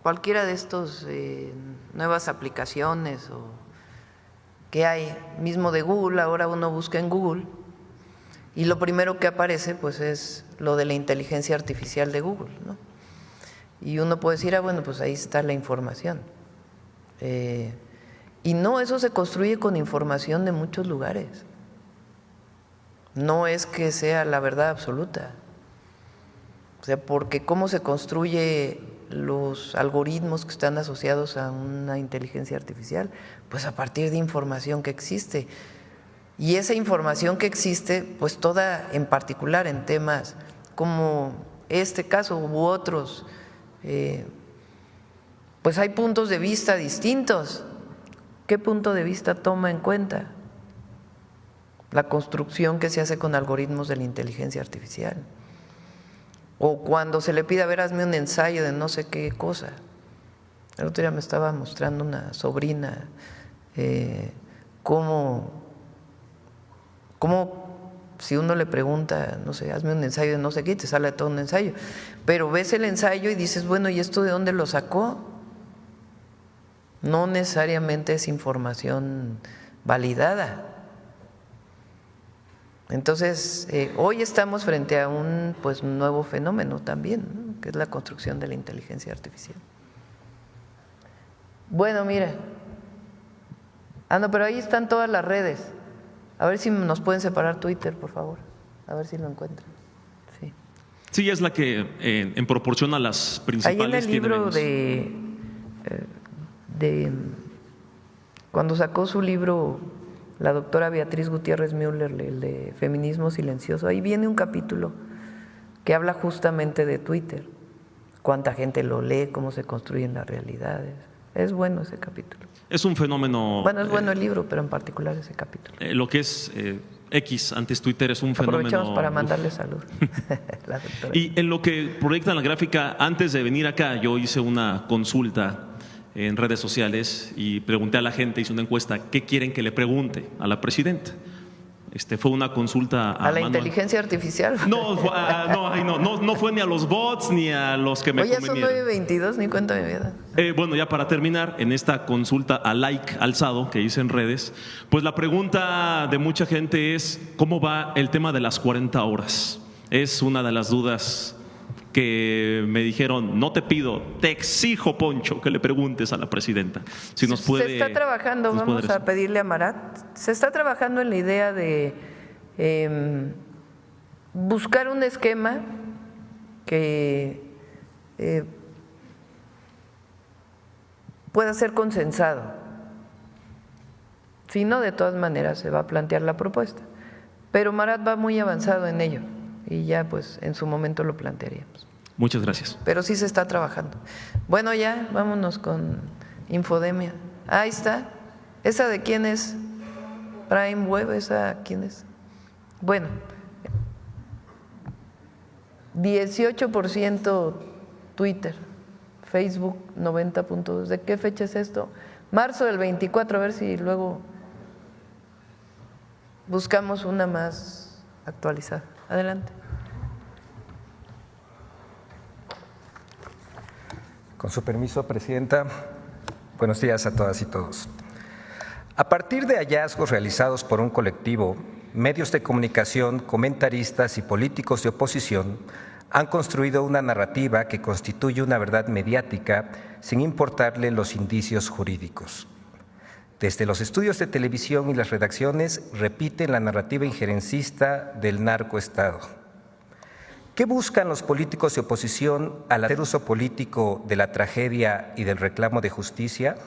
cualquiera de estos nuevas aplicaciones o que hay, mismo de Google, ahora uno busca en Google y lo primero que aparece pues es lo de la inteligencia artificial de Google, ¿no? Y uno puede decir, bueno, pues ahí está la información. Y no, eso se construye con información de muchos lugares. No es que sea la verdad absoluta. O sea, porque cómo se construye los algoritmos que están asociados a una inteligencia artificial, pues a partir de información que existe. Y esa información que existe, pues toda en particular en temas como este caso u otros, pues hay puntos de vista distintos. ¿Qué punto de vista toma en cuenta la construcción que se hace con algoritmos de la inteligencia artificial? O cuando se le pide, a ver, hazme un ensayo de no sé qué cosa. El otro día me estaba mostrando una sobrina cómo si uno le pregunta, no sé, hazme un ensayo de no sé qué, te sale todo un ensayo. Pero ves el ensayo y dices, bueno, ¿y esto de dónde lo sacó? No necesariamente es información validada. Entonces, hoy estamos frente a un nuevo fenómeno también, ¿no? Que es la construcción de la inteligencia artificial. Bueno, mira. No, pero ahí están todas las redes. A ver si nos pueden separar Twitter, por favor. A ver si lo encuentran. Sí, sí, es la que en proporción a las principales. Ahí en el libro cuando sacó su libro la doctora Beatriz Gutiérrez Müller, el de Feminismo Silencioso, ahí viene un capítulo que habla justamente de Twitter, cuánta gente lo lee, cómo se construyen las realidades. Es bueno ese capítulo. Es un fenómeno. Bueno, es bueno el libro, pero en particular ese capítulo. Lo que es X, antes Twitter, es un fenómeno. Aprovechamos para mandarle salud. La doctora. Y en lo que proyecta la gráfica, antes de venir acá, yo hice una consulta en redes sociales y pregunté a la gente, hice una encuesta, ¿qué quieren que le pregunte a la presidenta? Fue una consulta a la inteligencia artificial. No fue ni a los bots ni a los que me convenieron. Oye, son 9:22, ni cuenta mi vida. Bueno, ya para terminar, en esta consulta a like alzado que hice en redes, pues la pregunta de mucha gente es ¿cómo va el tema de las 40 horas? Es una de las dudas que me dijeron, no te pido, te exijo, Poncho, que le preguntes a la presidenta. Si nos puede. Se está trabajando, vamos a pedirle a Marat, se está trabajando en la idea de buscar un esquema que pueda ser consensado. Si no, de todas maneras se va a plantear la propuesta. Pero Marat va muy avanzado en ello y ya pues en su momento lo plantearíamos. Muchas gracias. Pero sí se está trabajando. Bueno, ya vámonos con Infodemia. Ahí está. ¿Esa de quién es? Prime Web, ¿esa quién es? Bueno, 18% Twitter, Facebook 90.2. ¿De qué fecha es esto? Marzo del 24, a ver si luego buscamos una más actualizada. Adelante. Con su permiso, Presidenta, buenos días a todas y todos. A partir de hallazgos realizados por un colectivo, medios de comunicación, comentaristas y políticos de oposición han construido una narrativa que constituye una verdad mediática sin importarle los indicios jurídicos. Desde los estudios de televisión y las redacciones repiten la narrativa injerencista del narcoestado. ¿Qué buscan los políticos de oposición al hacer uso político de la tragedia y del reclamo de justicia?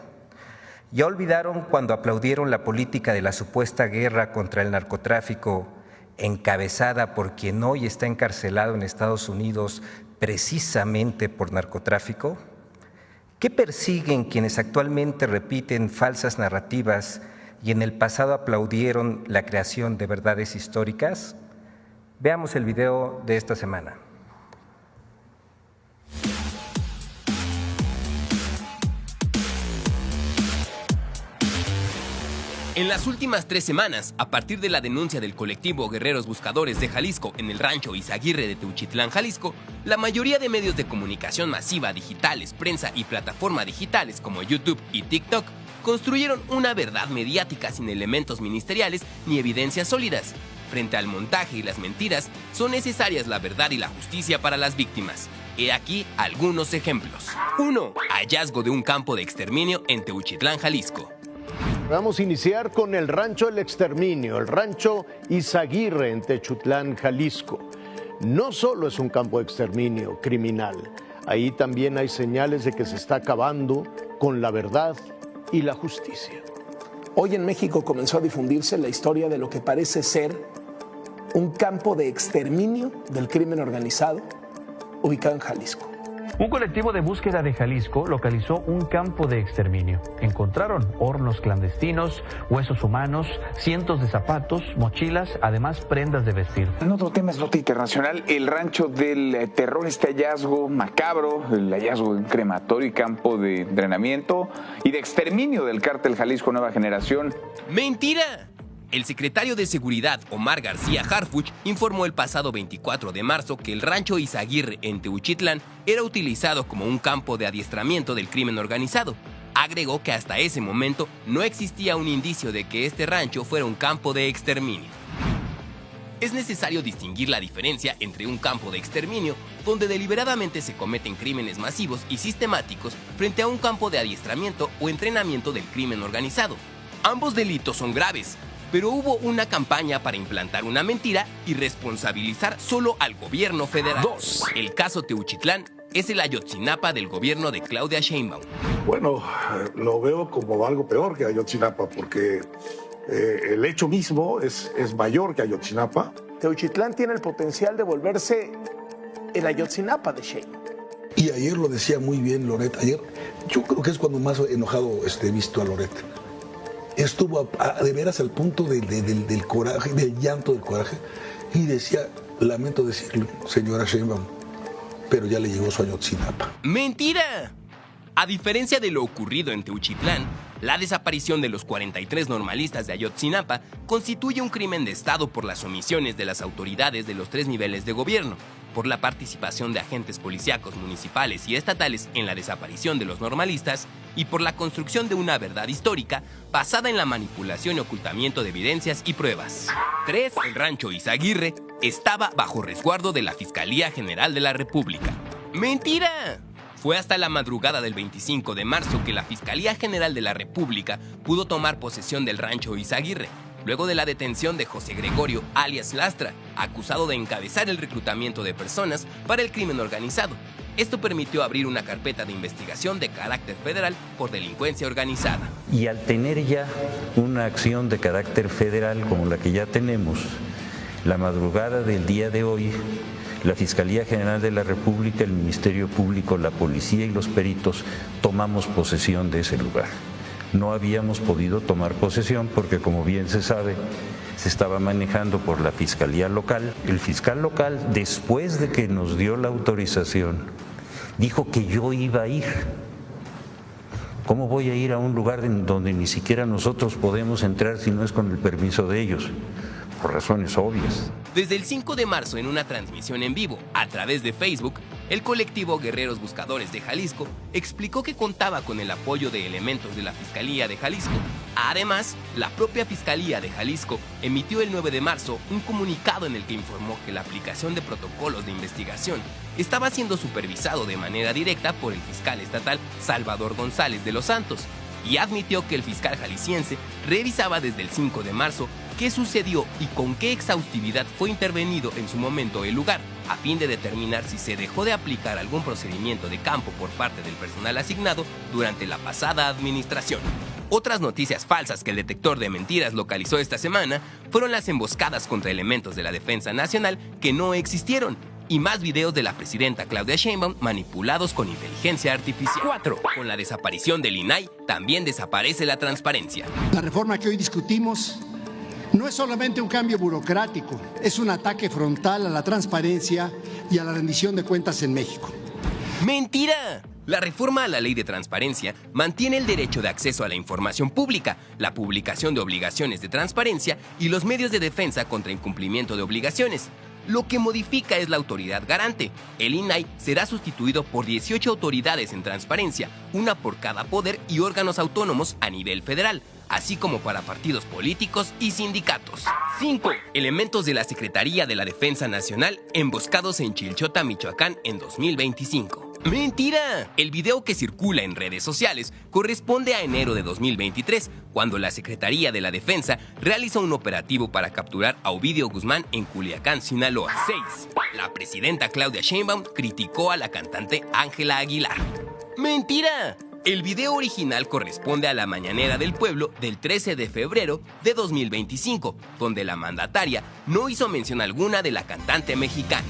¿Ya olvidaron cuando aplaudieron la política de la supuesta guerra contra el narcotráfico encabezada por quien hoy está encarcelado en Estados Unidos precisamente por narcotráfico? ¿Qué persiguen quienes actualmente repiten falsas narrativas y en el pasado aplaudieron la creación de verdades históricas? Veamos el video de esta semana. En las últimas 3 semanas, a partir de la denuncia del colectivo Guerreros Buscadores de Jalisco en el rancho Izaguirre de Teuchitlán, Jalisco, la mayoría de medios de comunicación masiva, digitales, prensa y plataformas digitales como YouTube y TikTok construyeron una verdad mediática sin elementos ministeriales ni evidencias sólidas. Frente al montaje y las mentiras, son necesarias la verdad y la justicia para las víctimas. He aquí algunos ejemplos. 1. Hallazgo de un campo de exterminio en Teuchitlán, Jalisco. Vamos a iniciar con el rancho El Exterminio, el rancho Izaguirre en Techutlán, Jalisco. No solo es un campo de exterminio criminal, ahí también hay señales de que se está acabando con la verdad y la justicia. Hoy en México comenzó a difundirse la historia de lo que parece ser un campo de exterminio del crimen organizado ubicado en Jalisco. Un colectivo de búsqueda de Jalisco localizó un campo de exterminio. Encontraron hornos clandestinos, huesos humanos, cientos de zapatos, mochilas, además prendas de vestir. En otro tema es nota internacional, el rancho del terror, este hallazgo macabro, el hallazgo de un crematorio y campo de entrenamiento y de exterminio del cártel Jalisco Nueva Generación. ¡Mentira! El secretario de Seguridad, Omar García Harfuch, informó el pasado 24 de marzo que el rancho Izaguirre en Teuchitlán era utilizado como un campo de adiestramiento del crimen organizado. Agregó que hasta ese momento no existía un indicio de que este rancho fuera un campo de exterminio. Es necesario distinguir la diferencia entre un campo de exterminio, donde deliberadamente se cometen crímenes masivos y sistemáticos, frente a un campo de adiestramiento o entrenamiento del crimen organizado. Ambos delitos son graves, pero hubo una campaña para implantar una mentira y responsabilizar solo al gobierno federal. 2. El caso Teuchitlán es el Ayotzinapa del gobierno de Claudia Sheinbaum. Bueno, lo veo como algo peor que Ayotzinapa, porque el hecho mismo es mayor que Ayotzinapa. Teuchitlán tiene el potencial de volverse el Ayotzinapa de Sheinbaum. Y ayer lo decía muy bien Loret. Ayer yo creo que es cuando más enojado he visto a Loret. Estuvo de veras al punto del coraje, del llanto del coraje, y decía, lamento decirlo, señora Sheinbaum, pero ya le llegó su Ayotzinapa. ¡Mentira! A diferencia de lo ocurrido en Teuchitlán, la desaparición de los 43 normalistas de Ayotzinapa constituye un crimen de Estado por las omisiones de las autoridades de los 3 niveles de gobierno, por la participación de agentes policíacos municipales y estatales en la desaparición de los normalistas y por la construcción de una verdad histórica basada en la manipulación y ocultamiento de evidencias y pruebas. 3. El rancho Izaguirre estaba bajo resguardo de la Fiscalía General de la República. ¡Mentira! Fue hasta la madrugada del 25 de marzo que la Fiscalía General de la República pudo tomar posesión del rancho Izaguirre, luego de la detención de José Gregorio alias Lastra, acusado de encabezar el reclutamiento de personas para el crimen organizado. Esto permitió abrir una carpeta de investigación de carácter federal por delincuencia organizada. Y al tener ya una acción de carácter federal como la que ya tenemos, la madrugada del día de hoy, la Fiscalía General de la República, el Ministerio Público, la Policía y los peritos tomamos posesión de ese lugar. No habíamos podido tomar posesión porque, como bien se sabe, se estaba manejando por la Fiscalía Local. El fiscal local, después de que nos dio la autorización, dijo que yo iba a ir. ¿Cómo voy a ir a un lugar en donde ni siquiera nosotros podemos entrar si no es con el permiso de ellos? Por razones obvias. Desde el 5 de marzo, en una transmisión en vivo a través de Facebook, el colectivo Guerreros Buscadores de Jalisco explicó que contaba con el apoyo de elementos de la Fiscalía de Jalisco. Además, la propia Fiscalía de Jalisco emitió el 9 de marzo un comunicado en el que informó que la aplicación de protocolos de investigación estaba siendo supervisado de manera directa por el fiscal estatal Salvador González de los Santos, y admitió que el fiscal jalisciense revisaba desde el 5 de marzo qué sucedió y con qué exhaustividad fue intervenido en su momento el lugar, a fin de determinar si se dejó de aplicar algún procedimiento de campo por parte del personal asignado durante la pasada administración. Otras noticias falsas que el detector de mentiras localizó esta semana fueron las emboscadas contra elementos de la Defensa Nacional que no existieron, y más videos de la presidenta Claudia Sheinbaum manipulados con inteligencia artificial. 4. Con la desaparición del INAI, también desaparece la transparencia. La reforma que hoy discutimos no es solamente un cambio burocrático, es un ataque frontal a la transparencia y a la rendición de cuentas en México. ¡Mentira! La reforma a la Ley de Transparencia mantiene el derecho de acceso a la información pública, la publicación de obligaciones de transparencia y los medios de defensa contra incumplimiento de obligaciones. Lo que modifica es la autoridad garante. El INAI será sustituido por 18 autoridades en transparencia, una por cada poder y órganos autónomos a nivel federal, así como para partidos políticos y sindicatos. 5. Elementos de la Secretaría de la Defensa Nacional emboscados en Chilchota, Michoacán en 2025. ¡Mentira! El video que circula en redes sociales corresponde a enero de 2023, cuando la Secretaría de la Defensa realizó un operativo para capturar a Ovidio Guzmán en Culiacán, Sinaloa. 6. La presidenta Claudia Sheinbaum criticó a la cantante Ángela Aguilar. ¡Mentira! El video original corresponde a la Mañanera del Pueblo del 13 de febrero de 2025, donde la mandataria no hizo mención alguna de la cantante mexicana.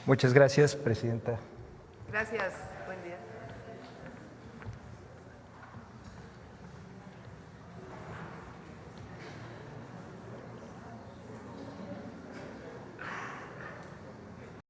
Muchas gracias, presidenta. Gracias.